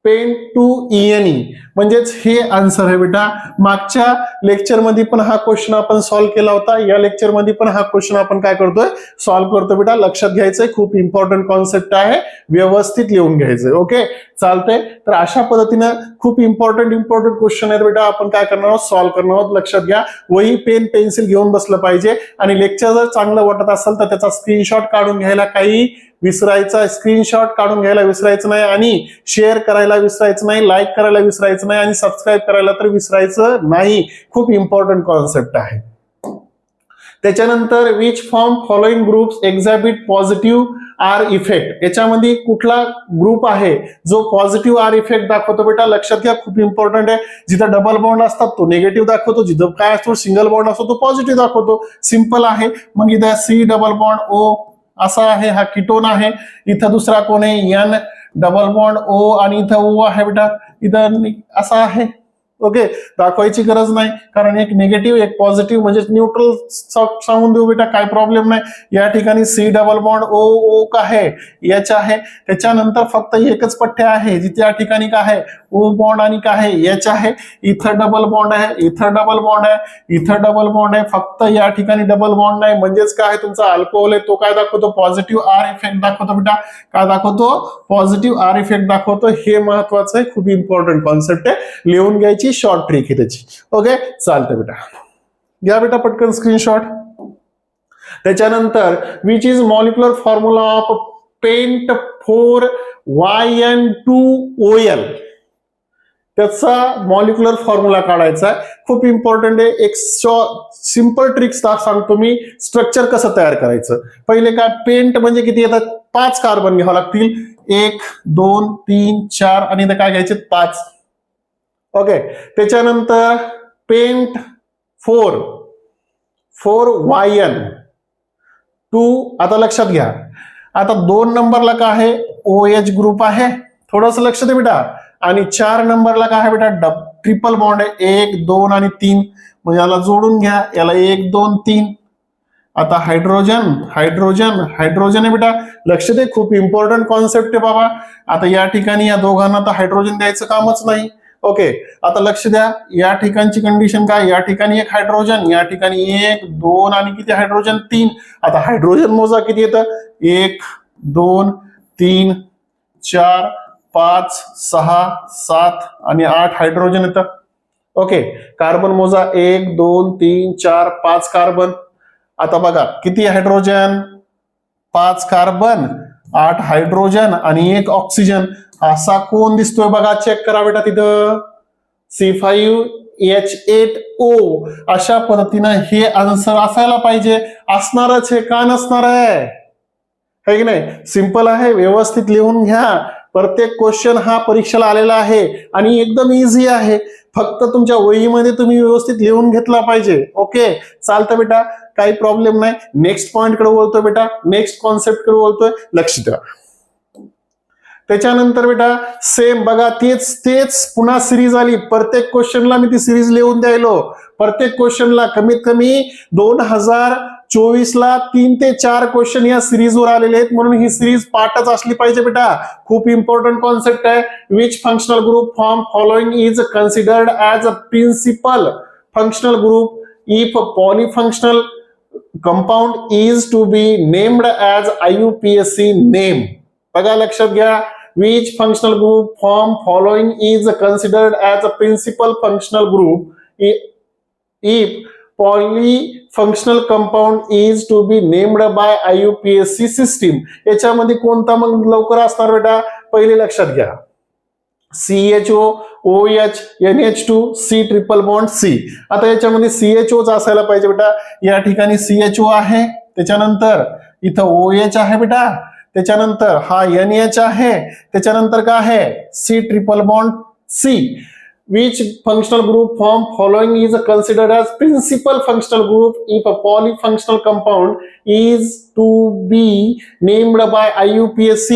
पेन 2 ENE, म्हणजेच हे आन्सर आहे बेटा. मागच्या लेक्चर मध्ये पण हा क्वेश्चन आपण सॉल्व्ह केला होता. या लेक्चर मध्ये पण हा क्वेश्चन आपण काय करतोय, सॉल्व्ह करतो बेटा. लक्षात घ्यायचंय, खूप इम्पॉर्टंट कॉन्सेप्ट आहे, व्यवस्थित लिहून घ्यायचंय. ओके, चालतंय. तर अशा पद्धतीनं खूप इम्पॉर्टंट क्वेश्चन आहेत बेटा, आपण काय करणार आहोत, सॉल्व्ह करणार आहोत. लक्षात घ्या, वही पेन पेन्सिल घेऊन बसलं पाहिजे. आणि लेक्चर जर चांगलं वाटत असेल तर त्याचा स्क्रीनशॉट काढून घ्यायला काही विसरायचा, स्क्रीनशॉट काढून घ्यायला विसरायचं नाही, आणि शेअर करायला विसरायचं नाही, लाईक करायला विसरायचं नाही, आणि सबस्क्राईब करायला तर विसरायचं नाही. खूप इम्पॉर्टंट कॉन्सेप्ट आहे. त्याच्यानंतर which form following groups exhibit positive R effect, याच्यामध्ये कुठला ग्रुप आहे जो पॉझिटिव्ह आर इफेक्ट दाखवतो बेटा? लक्षात घ्या, खूप इम्पॉर्टंट आहे. जिथं डबल बॉन्ड असतात तो निगेटिव्ह दाखवतो, जिथं काय असतो सिंगल बॉन्ड असतो तो पॉझिटिव्ह दाखवतो. सिंपल आहे. मग इथं सी डबल बॉन्ड ओ असा आहे, हा कीटोन आहे. इथं दुसरा कोण आहे? एन डबल बॉन्ड ओ आणि इथं ओ आहे बेटा, इथं असा आहे. ओके, दाखवायची गरज नाही, कारण एक निगेटिव्ह एक पॉझिटिव्ह म्हणजे न्यूट्रल सांगून देऊ बेटा, काय प्रॉब्लेम नाही. या ठिकाणी सी डबल बॉन्ड ओ ओ का आहे, एच आहे. त्याच्यानंतर फक्त एकच पट्ट्या आहे, जिथे या ठिकाणी काय आहे? ओ बॉन्ड आणि काय आहे? एच आहे. इथं डबल बॉन्ड आहे, इथं डबल बॉन्ड आहे, इथं डबल बॉन्ड आहे. फक्त या ठिकाणी डबल बॉन्ड नाही, म्हणजेच काय आहे? तुमचा अल्कोहोल आहे तो काय दाखवतो? पॉझिटिव्ह आर इफेक्ट दाखवतो बेटा. काय दाखवतो? पॉझिटिव्ह आर इफेक्ट दाखवतो. हे महत्वाचं आहे, खूप इम्पॉर्टंट कॉन्सेप्ट आहे, लिहून घ्यायची, शॉर्ट ट्रिक आहे त्याची. ओके, चालतं बेटा, घ्या बेटा पटकन स्क्रीनशॉट. त्याच्यानंतर which is molecular formula of pent 4YN2OL, त्याचा मॉलिक्युलर फॉर्म्युला काढायचा आहे. खूप इम्पॉर्टंट आहे. एक सिंपल ट्रिक्स सांगतो मी, स्ट्रक्चर कसं तयार करायचं. पहिले काय, पेंट म्हणजे किती येतात? 5 कार्बन घ्यावं लागतील. 1 2 3 4 आणि इथं काय घ्यायचे? 5. ओके, त्याच्यानंतर पेंट 4YN2. आता लक्षात घ्या, आता 2 नंबरला काय आहे? OH ग्रुप आहे, थोडंसं लक्ष दे बेटा. आणि 4 नंबरला काय आहे बेटा? ट्रिपल बॉन्ड आहे, 1 2 आणि 3. म्हणजे याला जोडून घ्या, याला 1 2 3. आता हायड्रोजन हायड्रोजन हायड्रोजन आहे बेटा, लक्ष दे, खूप इम्पॉर्टंट कॉन्सेप्ट आहे बाबा. आता या ठिकाणी या दोघांना तर हायड्रोजन द्यायचं कामच नाही. ओके, आता लक्ष द्या, या ठिकाणची कंडिशन काय? या ठिकाणी 1 हायड्रोजन, या ठिकाणी 1 2 आणि किती हायड्रोजन? 3. आता हायड्रोजन मोजा किती येतं? 1 2 3 4 5 6 7 आणि 8 हायड्रोजन येतं. ओके, कार्बन मोजा 1 2 3 4 5 कार्बन. आता बघा किती हायड्रोजन? 5 कार्बन, 8 हायड्रोजन आणि 1 ऑक्सिजन. असा कोण दिसतोय बघा, चेक करा बेटा तिथं. C5H8O. अशा पद्धतीनं हे आन्सर असायला पाहिजे. असणारच आहे, का नसणार आहे? है की नाही? सिंपल आहे, व्यवस्थित लिहून घ्या. प्रत्येक क्वेश्चन हा परीक्षेला आलेला आहे आणि एकदम इझी आहे. फक्त तुमच्या वहीमध्ये तुम्ही व्यवस्थित लिहून घेतला पाहिजे. ओके, चालतं बेटा, काही प्रॉब्लेम नाही. नेक्स्ट पॉइंट कडे बोलतोय बेटा, नेक्स्ट कॉन्सेप्ट कडे बोलतोय, लक्ष द्या. त्याच्यानंतर बेटा सेम बघा, तेच पुन्हा सिरीज आली. प्रत्येक क्वेश्चनला मी ती सिरीज लिहून द्यायलो. प्रत्येक क्वेश्चनला कमीत कमी 2024ला 3 ते 4 क्वेश्चन या सिरीजवर आलेले आहेत, म्हणून ही सिरीज पाठच असली पाहिजे बेटा. खूप इम्पॉर्टंट कॉन्सेप्ट आहे. Which functional group from following is considered as a principal functional group if polyfunctional compound is to be named as IUPAC name. बघा लक्षात घ्या, which functional group from following is considered as a principal functional group if polyfunctional compound is to be named by IUPAC system. याच्यामध्ये कोणता मग लवकर असणार बेटा? पहिले लक्षात घ्या, CHO OH NH2 C triple bond C. आता याच्यामध्ये CHO असायला पाहिजे बेटा. या ठिकाणी CHO आहे, त्याच्यानंतर इथं OH आहे बेटा, त्याच्यानंतर हा NH आहे, त्याच्यानंतर काय आहे? C triple bond C. Which functional group from following is considered as principal functional group if a polyfunctional compound is to be named by IUPAC.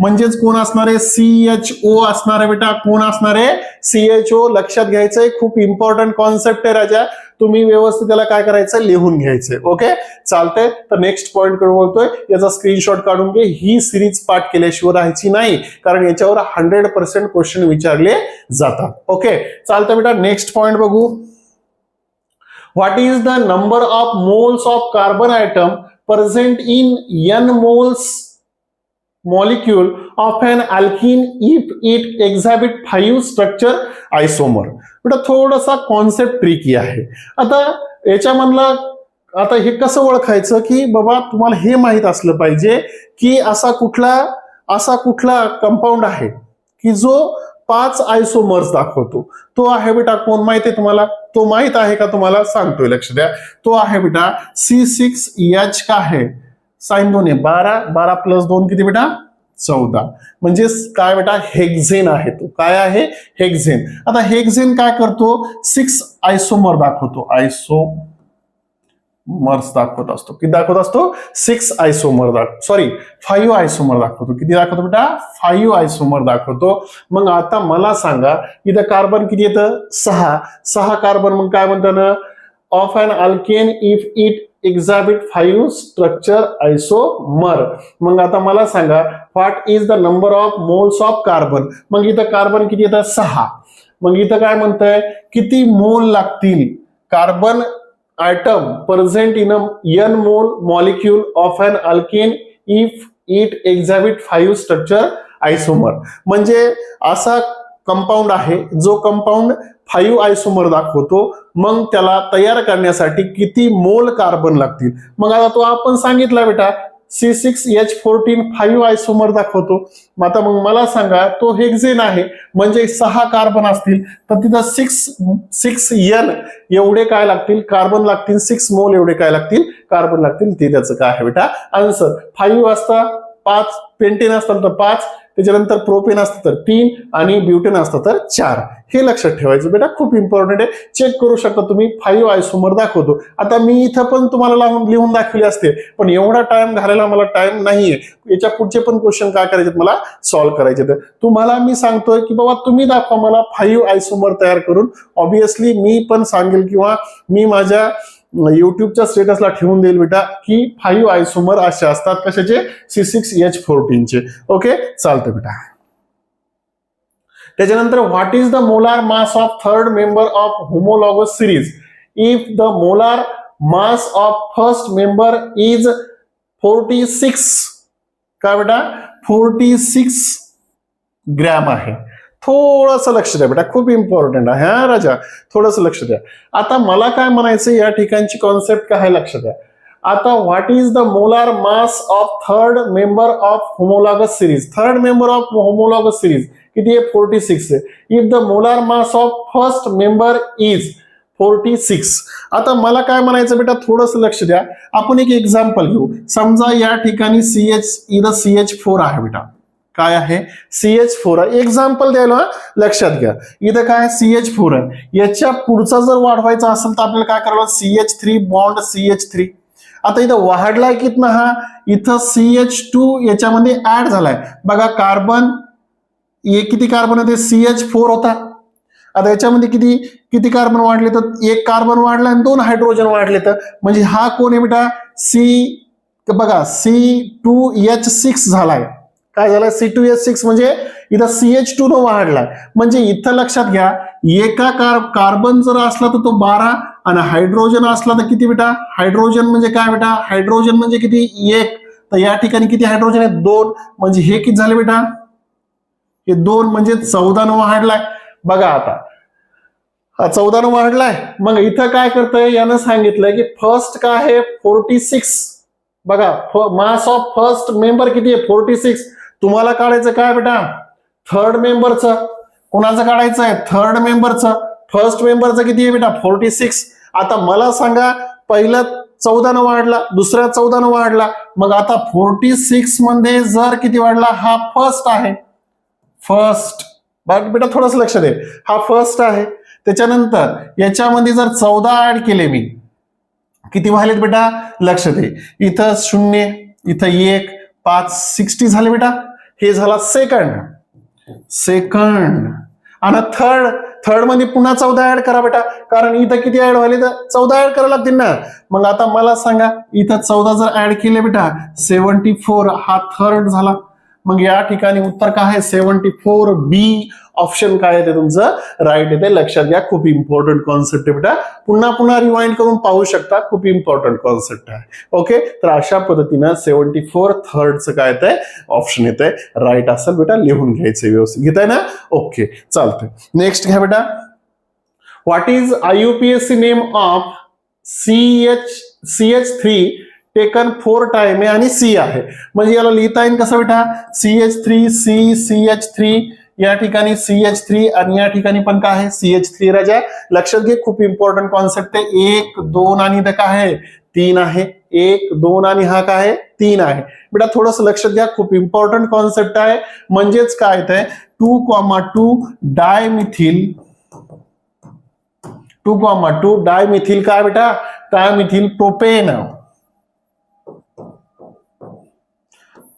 म्हणजेच कोण असणार आहे? CHO असणार आहे बेटा. कोण असणार आहे? CHO. लक्षात घ्यायचंय, खूप इम्पॉर्टंट कॉन्सेप्ट आहे राजा. तुम्ही व्यवस्थित त्याला काय करायचं? लिहून घ्यायचंय. ओके, चालतंय. तर नेक्स्ट पॉइंट कडे बोलतोय, याचा स्क्रीनशॉट काढून घे. ही सिरीज पाठ केल्याशिवाय राहायची नाही, कारण याच्यावर 100% क्वेश्चन विचारले जातात. ओके, चालतंय बेटा. नेक्स्ट पॉइंट बघू. What is the number of moles of carbon item present in n moles molecule of an alkene if it exhibit 5 structure isomer. बेटा थोडासा कॉन्सेप्ट ट्रिकी आहे. आता याच्यामधला आता हे कसं ओळखायचं की बाबा तुम्हाला हे माहित असलं पाहिजे की असा कुठला कंपाऊंड आहे की जो 5 आयसोमर्स दाखवतो. तो आहे बेटा कोण माहित आहे तुम्हाला? तो माहित आहे का तुम्हाला? सांगतोय, लक्ष द्या. तो आहे बेटा C6H का आहे साइन 2 आहे 12, 12 प्लस 2 किती बेटा 14. म्हणजे काय बेटा हेक्झेन आहे तो. काय आहे हेक्झेन. आता हेक्झेन काय करतो 6 आयसोमर दाखवतो. आयसोमर्स दाखवत असतो. किती दाखवत असतो 6 आयसोमर 5 आयसोमर दाखवतो. किती दाखवतो बेटा 5 आयसोमर दाखवतो. मग आता मला सांगा इथं कार्बन किती येतं 6 कार्बन. मग काय म्हणतात ना of an alkane if it exhibit 5 structure isomer. मग आता मला सांगा what is the number of moles of carbon. मग इथं कार्बन किती येतं 6. मग इथं काय म्हणतंय किती मोल लागतील carbon atom present in a n mole molecule of an alkane if it exhibit 5 structure isomer. म्हणजे असा कंपाऊंड आहे जो कंपाऊंड 5 आयसोमर दाखवतो. मग त्याला तयार करण्यासाठी किती मोल कार्बन लागतील. मग आता तो आपण सांगितला बेटा C6H14 5 आयसोमर दाखवतो. आता मग मला सांगा तो हेक्झेन आहे म्हणजे 6 कार्बन असतील तर तिथं 6N एवढे काय लागतील कार्बन लागतील. 6 मोल एवढे काय लागतील कार्बन लागतील. ते त्याचं काय आहे बेटा आन्सर. 5 वाजता 5 पेंटेन असतात तर 5, त्याच्यानंतर प्रोपेन असतं तर 3 आणि ब्युटेन असतं तर 4. हे लक्षात ठेवायचं बेटा खूप इम्पॉर्टंट आहे. चेक करू शकता तुम्ही 5 आयसोमर दाखवतो. आता मी इथं पण तुम्हाला लिहून दाखवले असते पण एवढा टाइम घालायला मला टाइम नाहीये. याच्या पुढचे पण क्वेश्चन काय करायचे मला सॉल्व्ह करायचे. तर तुम्हाला मी सांगतोय की बाबा तुम्ही दाखवा मला 5 आयसोमर तयार करून. ऑब्विसली मी पण सांगेल किंवा मी माझ्या युट्यूबच्या स्टेटसला ठेवून देईल बेटा की 5 आयसोमर असे असतात. कशाचे C6H14चे. ओके चालतं बेटा. त्याच्यानंतर what is the molar mass of third member of homologous series if the molar mass of first member is 46. काय बेटा 46 ग्रॅम आहे. थोडंसं लक्ष द्या बेटा खूप इम्पॉर्टंट आहे. हा राजा थोडंसं लक्ष द्या. आता मला काय म्हणायचं या ठिकाणची कॉन्सेप्ट काय लक्ष द्या. आता what is the molar mass of third member of homologous series. Third member of homologous series किती आहे 46 आहे. If the molar mass of first member is 46. आता मला काय म्हणायचं बेटा थोडंसं लक्ष द्या. आपण एक एक्झाम्पल घेऊ. समजा या ठिकाणी इथं CH4 आहे बेटा. काय आहे CH4 आहे. एक्झाम्पल द्यायला लक्षात घ्या. इथं काय CH4 आहे. याच्या पुढचा जर वाढवायचा असेल तर आपल्याला काय करावं CH3 बॉन्ड CH3. आता इथं वाढलाय कितना हा इथं CH2 याच्यामध्ये ऍड झालाय. बघा कार्बन किती कार्बन होते CH4 होता. आता याच्यामध्ये किती कार्बन वाढले तर 1 कार्बन वाढला आणि 2 हायड्रोजन वाढले. तर म्हणजे हा कोण आहे बेटा बघा C2H6 झालाय. काय झालं C2H6 म्हणजे इथं CH2 न वाढलाय. म्हणजे इथं लक्षात घ्या एका कार्बन जर असला तर तो 12 आणि हायड्रोजन असला तर किती बेटा हायड्रोजन म्हणजे काय बेटा हायड्रोजन म्हणजे किती 1. तर या ठिकाणी किती हायड्रोजन आहे 2. म्हणजे हे किती झाले बेटा हे 2 म्हणजे 14 न वाढलाय. बघा आता 14 न वाढलाय. मग इथं काय करतंय यानं सांगितलंय की फर्स्ट काय आहे 46. बघा मास ऑफ फर्स्ट मेंबर किती आहे 46. तुम्हाला काढायचं काय बेटा थर्ड मेंबरचं. कोणाचं काढायचं आहे थर्ड मेंबरचं. फर्स्ट मेंबरचं किती आहे बेटा 46. आता मला सांगा पहिला 14 न वाढला दुसऱ्या 14 न वाढला. मग आता 46 मध्ये जर किती वाढला हा फर्स्ट आहे. फर्स्ट बेटा थोडस लक्ष दे हा फर्स्ट आहे. त्याच्यानंतर याच्यामध्ये जर 14 ऍड केले मी किती व्हायलेत बेटा लक्ष दे. इथं 0 इथं 1 5 60 झाले बेटा. हे झाला सेकंड आणि थर्ड मध्ये पुन्हा 14 ऍड करा बेटा कारण इथं किती ऍड व्हायले तर 14 ऍड करायला लागतील ना. मग आता मला सांगा इथं 14 जर ऍड केले बेटा 74 हा थर्ड झाला. मग या ठिकाणी उत्तर काय आहे 74B ऑप्शन काय आहे ते तुमचं राईट येते. लक्षात घ्या खूप इम्पॉर्टंट कॉन्सेप्ट आहे बेटा. पुन्हा रिवाइंड करून पाहू शकता खूप इम्पॉर्टंट कॉन्सेप्ट आहे. ओके तर अशा पद्धतीनं 74 थर्डचं काय येतंय ऑप्शन येतंय राईट असेल बेटा. लिहून घ्यायचं व्यवस्थित घेताय ना. ओके चालतंय. नेक्स्ट घ्या बेटा. What is IUPAC name of CH3 taken 4 time आहे आणि C आहे. म्हणजे याला लिहिता येईल कसं बेटा CH3 CH3 या ठिकाणी CH3 आणि या ठिकाणी पण काय आहे CH3 राजा. लक्षात घे खूप इम्पॉर्टंट कॉन्सेप्ट आहे. 1 2 आणि इथं काय आहे 3 आहे, 1 2 आणि हा काय आहे 3 आहे. बेटा थोडंसं लक्षात घ्या, खूप इम्पॉर्टंट कॉन्सेप्ट आहे. म्हणजेच काय ते 2,2 डायमिथिल 2,2 डायमिथिल काय बेटा, डायमिथिल प्रोपेन.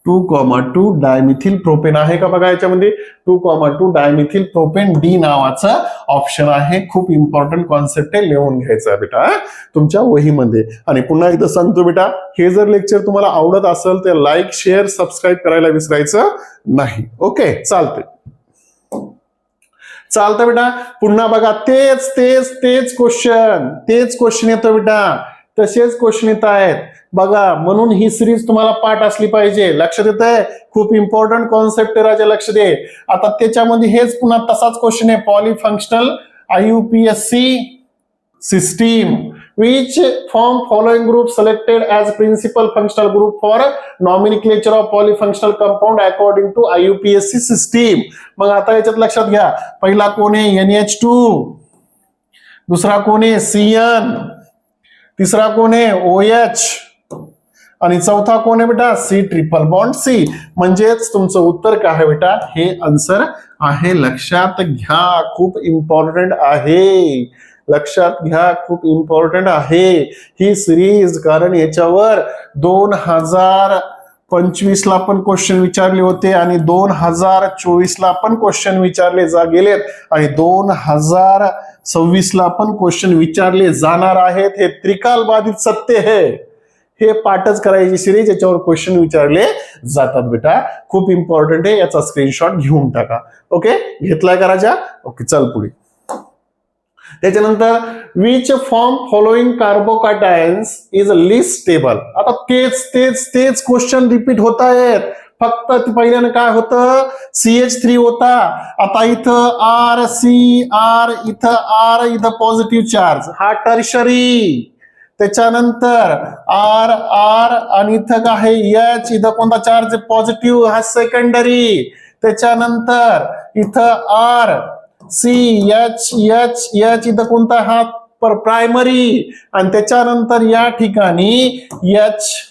2,2 डायमिथिल प्रोपेन आहे का बघा याच्यामध्ये, 2,2 डायमिथिल प्रोपेन डी नावाचं ऑप्शन आहे. खूप इम्पॉर्टंट कॉन्सेप्ट आहे, लिहून घ्यायचा बेटा तुमच्या वहीमध्ये. आणि पुन्हा एकदा सांगतो बेटा, हे जर लेक्चर तुम्हाला आवडत असेल तर लाईक शेअर सबस्क्राईब करायला विसरायचं नाही. ओके, चालतं बेटा. पुन्हा बघा तेच क्वेश्चन येतो बेटा, तसेच क्वेश्चन येत आहेत बघा. म्हणून ही सिरीज तुम्हाला पाठ असली पाहिजे. लक्षात येत आहे, खूप इम्पॉर्टंट कॉन्सेप्ट आहे राजा, लक्ष दे. आता त्याच्यामध्ये हेच पुन्हा तसाच क्वेश्चन आहे, पॉलिफंक्शनल IUPAC system. Which from following group selected as principal functional group for nomenclature of polyfunctional compound according to IUPAC system. मग आता याच्यात लक्षात घ्या, पहिला कोण आहे NH2, दुसरा कोण आहे CN, तिसरा कोण आहे OH आणि चौथा कोण आहे बेटा C ट्रिपल बॉन्ड C. म्हणजेच तुमचं उत्तर काय आहे बेटा, हे आन्सर आहे. लक्षात घ्या, खूप इम्पॉर्टंट आहे. लक्षात घ्या, खूप इम्पॉर्टंट आहे ही सिरीज. कारण याच्यावर 2025 ला पण क्वेश्चन विचारले होते आणि 2024 ला पण क्वेश्चन विचारले गेलेत आणि 2026 ला पण क्वेश्चन विचारले जाणार आहेत. हे त्रिकाल बाधित सत्य है. हे पाठच करायची सिरीज, याच्यावर क्वेश्चन विचारले जातात बेटा. खूप इम्पॉर्टंट आहे, याचा स्क्रीनशॉट घेऊन टाका. ओके, घेतलाय का राजा? ओके, चल पुढे. त्याच्यानंतर which form following carbocations is least stable. आता तेच क्वेश्चन रिपीट होत आहेत. फक्त पहिल्यानं काय होतं, CH3 होता. आता इथं RCR, इथं R, इथं पॉझिटिव्ह चार्ज, हा टर्शरी. त्याच्यानंतर R आणि इथं काय आहे H, इथं कोणता चार्ज पॉझिटिव्ह, हा सेकंडरी. त्याच्यानंतर इथं R CH इथं कोणता, हा प्रायमरी. आणि त्याच्यानंतर या ठिकाणी H,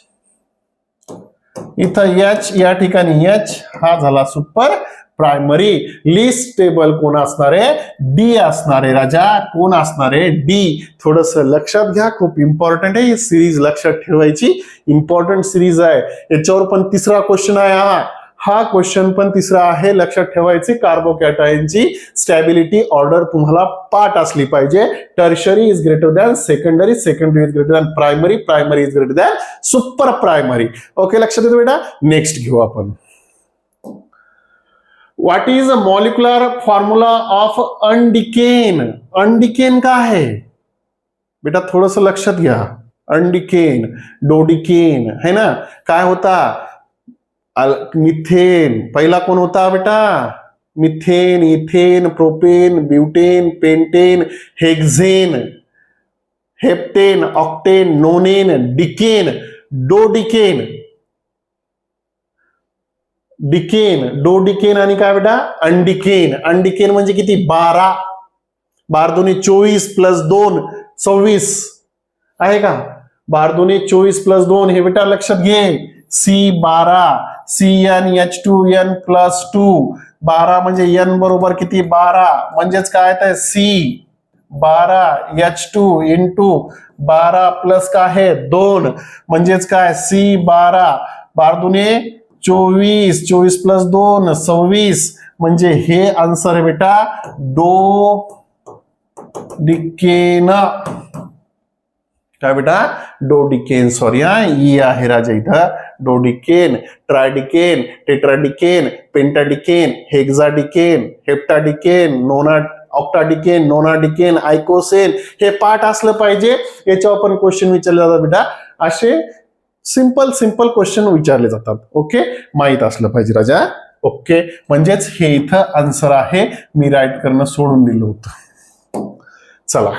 इथं H, या ठिकाणी H, हा झाला सुपर प्रायमरी. लिस्ट टेबल कोण असणार आहे, डी असणार आहे राजा. कोण असणार आहे, डी. थोडस लक्षात घ्या, खूप इम्पॉर्टंट आहे ही सिरीज, लक्षात ठेवायची इम्पॉर्टंट सिरीज आहे. याच्यावर पण तिसरा क्वेश्चन आहे, हा क्वेश्चन पण तिसरा आहे. लक्षात ठेवायची, कार्बोकॅटायनची स्टॅबिलिटी ऑर्डर तुम्हाला पाठ असली पाहिजे. Tertiary is greater than secondary, secondary is greater than primary, primary is greater than super primary. Okay, लक्षात येतो बेटा. नेक्स्ट घेऊ आपण. What is a molecular formula of undecane. Undecane काय आहे बेटा, थोडस लक्षात घ्या. अंडिकेन, डोडिकेन है ना. काय होता, मिथेन. पहिला कोण होता बेटा, methane, ethane, propane, butane, pentane, hexane, heptane, octane, nonane, decane, dodecane. Dodecane आणि काय बेटा, अंडिकेन. अंडिकेन म्हणजे किती, 12. 12 दूनी 24 प्लस 2 26 आहे का. 12 दूनी 24 प्लस 2 हे बेटा लक्षात घे. C12 CnH2n plus 2. 12 म्हणजे n बरोबर किती, 12. म्हणजेच काय आहे C12H2 इंटू 12 प्लस काय आहे 2. म्हणजेच काय C12. 12 दूने 24, 24 प्लस 2 26. म्हणजे हे आन्सर आहे बेटा डोडिकेन. काय बेटा, डोडिकेन. सॉरी हा, ई आहे राजा इथं. डोडिकेन, ट्रायडिकेन, टेट्राडिकेन, पेंटाडिकेन, हेक्साडिकेन, हेप्टाडिकेन, ऑक्टाडिकेन, नोनाडिकेन, आयकोसेन. हे पाठ असलं पाहिजे. याच्यावर पण क्वेश्चन विचारले जातात बेटा. असे सिंपल क्वेश्चन विचारले जातात. ओके, माहित असलं पाहिजे राजा. ओके, म्हणजेच हे इथं आन्सर आहे. मी राईट करणं सोडून दिलं होतं. चला,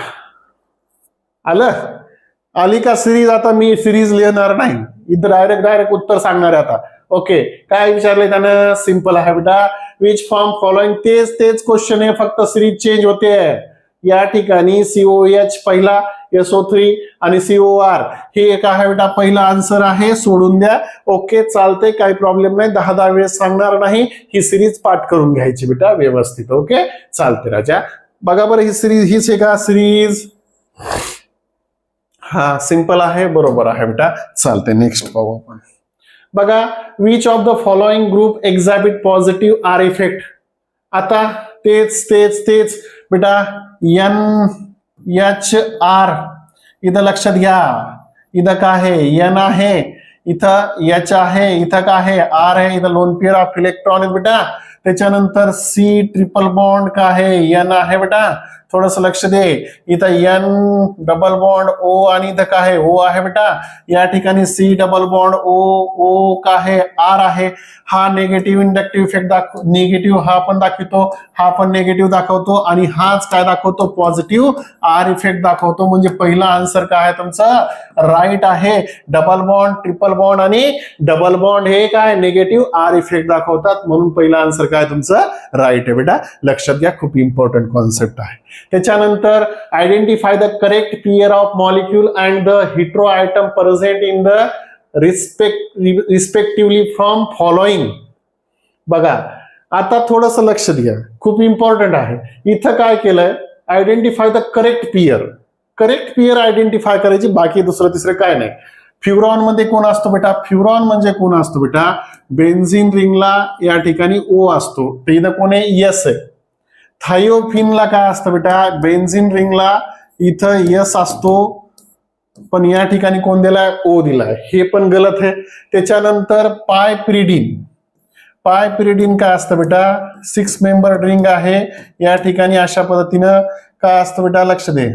आली का सिरीज. आता मी सिरीज लिहिणार नाही, इथं डायरेक्ट उत्तर सांगणार आहे आता. ओके, काय विचारले त्यानं, सिंपल आहे बेटा. विच फॉर्म फॉलोइंग, तेच क्वेश्चन आहे, फक्त सिरीज चेंज होते. या ठिकाणी COH पहिला, SO3 आणि COR हे काय आहे बेटा पहिला आन्सर आहे, सोडून द्या. ओके चालते, काही प्रॉब्लेम नाही, 10 वेळेस सांगणार नाही, ही सिरीज पाठ करून घ्यायची बेटा व्यवस्थित. ओके चालते राजा. बघा बरं ही सिरीज, हीच आहे का सिरीज? हा सिंपल आहे, बरोबर आहे बेटा. चालते, नेक्स्ट पाहू आपण. बघा, which of the following group exhibit positive R effect. आता तेच तेच तेच बेटा, NHR इथं लक्षात घ्या, इथं काय आहे N आहे, इथं H आहे, इथं काय आहे R आहे, इथं लोन पेअर ऑफ इलेक्ट्रॉन आहे बेटा. त्याच्यानंतर C ट्रिपल बॉन्ड का आहे N आहे बेटा, थोडस लक्ष दे. इथं N डबल बॉन्ड O आणि इथं काय आहे O आहे बेटा. या ठिकाणी C डबल बॉन्ड O का आहे R आहे. हा निगेटिव्ह इंडक्टिव्ह इफेक्ट निगेटिव्ह हा पण दाखवतो, हा पण निगेटिव्ह दाखवतो आणि हाच काय दाखवतो पॉझिटिव्ह R इफेक्ट दाखवतो. म्हणजे पहिला आन्सर काय आहे तुमचा राईट आहे. डबल बॉन्ड, ट्रिपल बॉन्ड आणि डबल बॉन्ड हे काय निगेटिव्ह R इफेक्ट दाखवतात, म्हणून पहिला आन्सर काय तुमचं राईट आहे बेटा. लक्षात घ्या, खूप इम्पॉर्टंट कॉन्सेप्ट आहे. त्याच्यानंतर identify the correct pair of molecule and the hetero item present in the respectively from following. बघा आता थोडंसं लक्ष द्या, खूप इम्पॉर्टंट आहे. इथं काय केलंय, identify the correct pair. Correct pair identify करायची, बाकी दुसरं तिसरं काय नाही. फ्युरॉन मध्ये कोण असतो बेटा, फ्युरॉन म्हणजे कोण असतो बेटा, बेन्झिन रिंगला या ठिकाणी O असतो, तर इथं कोण आहे S आहे. थायोफिनला काय असतं बेटा, बेन्झिन रिंगला इथं S असतो, पण या ठिकाणी कोण दिलाय O दिलाय, हे पण गलत आहे. त्याच्यानंतर पायपिरिडिन, पायपिरिडिन काय असतं बेटा, 6 मेंबर रिंग आहे. या ठिकाणी अशा पद्धतीनं काय असतं बेटा, लक्ष दे,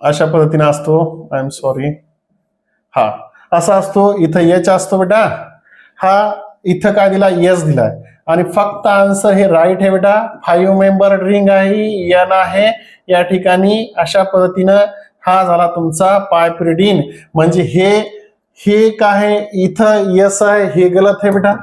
अशा पद्धतीने असतो. आय एम सॉरी, हा असा असतो. इथं H असतो बेटा, हा इथं काय दिला S दिलाय आणि फक्त आन्सर हे राईट आहे बेटा. 5 मेंबर रिंग आहे, N आहे या ठिकाणी. अशा पद्धतीनं हा झाला तुमचा पायपिरिडिन. म्हणजे हे काय आहे, इथं S आहे, हे गलत आहे बेटा.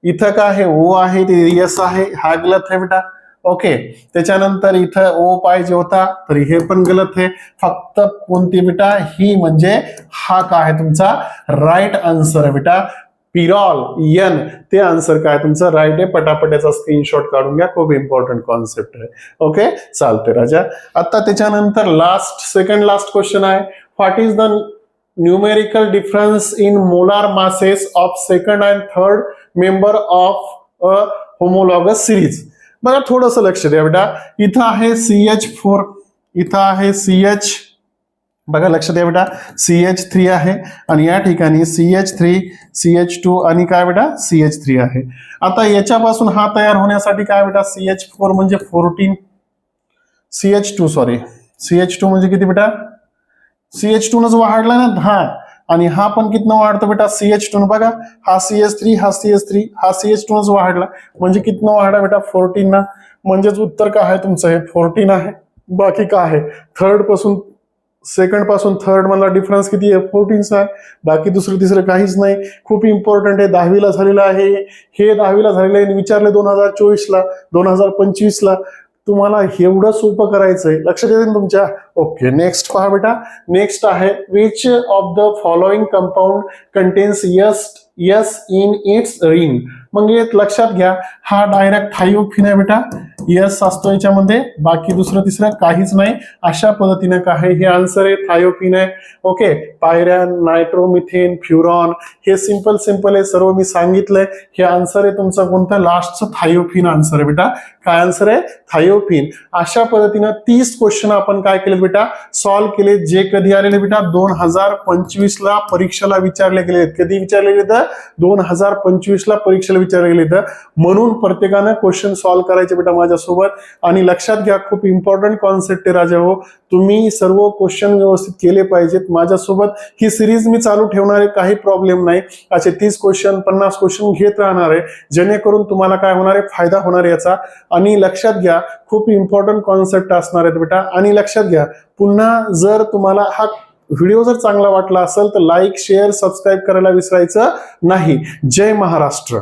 इथं काय आहे O आहे, ते S आहे, हा गलत आहे बेटा. ओके, त्याच्यानंतर इथं O पाहिजे होता, तर हे पण गलत आहे. फक्त कोणती बेटा, ही म्हणजे हा काय आहे तुमचा राईट आन्सर आहे बेटा. पिरॉल N ते आन्सर काय तुमचं राईट आहे. पटापटाचा स्क्रीनशॉट काढून घ्या, खूप इम्पॉर्टंट कॉन्सेप्ट आहे. ओके चालते राजा. आता त्याच्यानंतर सेकंड लास्ट क्वेश्चन आहे. What is the numerical difference in molar masses of second and third member of a homologous series. बघा थोडंसं लक्ष द्या बेटा, इथं आहे CH4, इथं आहे CH, बघा लक्ष द्या बेटा, CH3 आहे आणि या ठिकाणी CH3, CH2 आणि काय बेटा CH3 आहे. आता याच्यापासून हा तयार होण्यासाठी काय बेटा, CH4 म्हणजे 14, CH2 सॉरी, CH2 म्हणजे किती बेटा, CH2 नच वाढला ना 10, आणि हा पण कितना वाढतो बेटा CH2. बघा हा CH3, हा CH3, हा CH2 नच वाढला, म्हणजे कितना वाढला बेटा 14 ना. म्हणजेच उत्तर काय आहे तुमचं हे 14 आहे. बाकी काय आहे, थर्ड पासून सेकंड पासून थर्ड मधला डिफरन्स किती आहे 14 आहे. बाकी दुसरं तिसरं काहीच नाही. खूप इम्पॉर्टंट आहे, 10वीला झालेलं आहे हे, 10वीला झालेलं आहे. विचारले 2024ला, 2025ला. तुम्हाला एवढं सोपं करायचंय, लक्षात येते तुमच्या. ओके नेक्स्ट पहा बेटा, नेक्स्ट आहे which of the following compound contains yes in its ring. मग एक लक्षात घ्या, हा डायरेक्ट थायोफिन आहे बेटा, यस असतो याच्यामध्ये, बाकी दुसरं तिसरं काहीच नाही. अशा पद्धतीने काय हे आन्सर आहे, थायोफिन आहे. ओके, पायरॅन, नायट्रोमिथेन, फ्युरॉन हे सिंपल आहे, सर्व मी सांगितलंय. हे आन्सर आहे तुमचं कोणतं, लास्टचं थायोफिन आन्सर आहे बेटा. काय आन्सर आहे, थायोफिन. अशा पद्धतीनं 30 क्वेश्चन आपण काय केले बेटा, सॉल्व्ह केले. जे कधी आलेले बेटा 2025ला परीक्षेला विचारले गेले. कधी विचारले गेले तर 2025ला परीक्षेला विचारले गेले. तर म्हणून प्रत्येकानं क्वेश्चन सॉल्व्ह करायचे बेटा माझ्यासोबत. आणि लक्षात घ्या, खूप इम्पॉर्टंट कॉन्सेप्ट आहे राजा हो, तुम्ही सर्व क्वेश्चन व्यवस्थित केले पाहिजेत. माझ्यासोबत ही सिरीज मी चालू ठेवणार आहे, काही प्रॉब्लेम नाही. असे 30 क्वेश्चन 50 क्वेश्चन घेत राहणार आहे, जेणेकरून तुम्हाला काय होणार आहे, फायदा होणार आहे याचा. आणि लक्षात घ्या, खूप इम्पॉर्टंट कॉन्सेप्ट असणार आहेत बेटा. आणि लक्षात घ्या, पुन्हा जर तुम्हाला हा व्हिडिओ जर चांगला वाटला असेल तर लाईक, शेअर, सबस्क्राईब करायला विसरायचं नाही. जय महाराष्ट्र.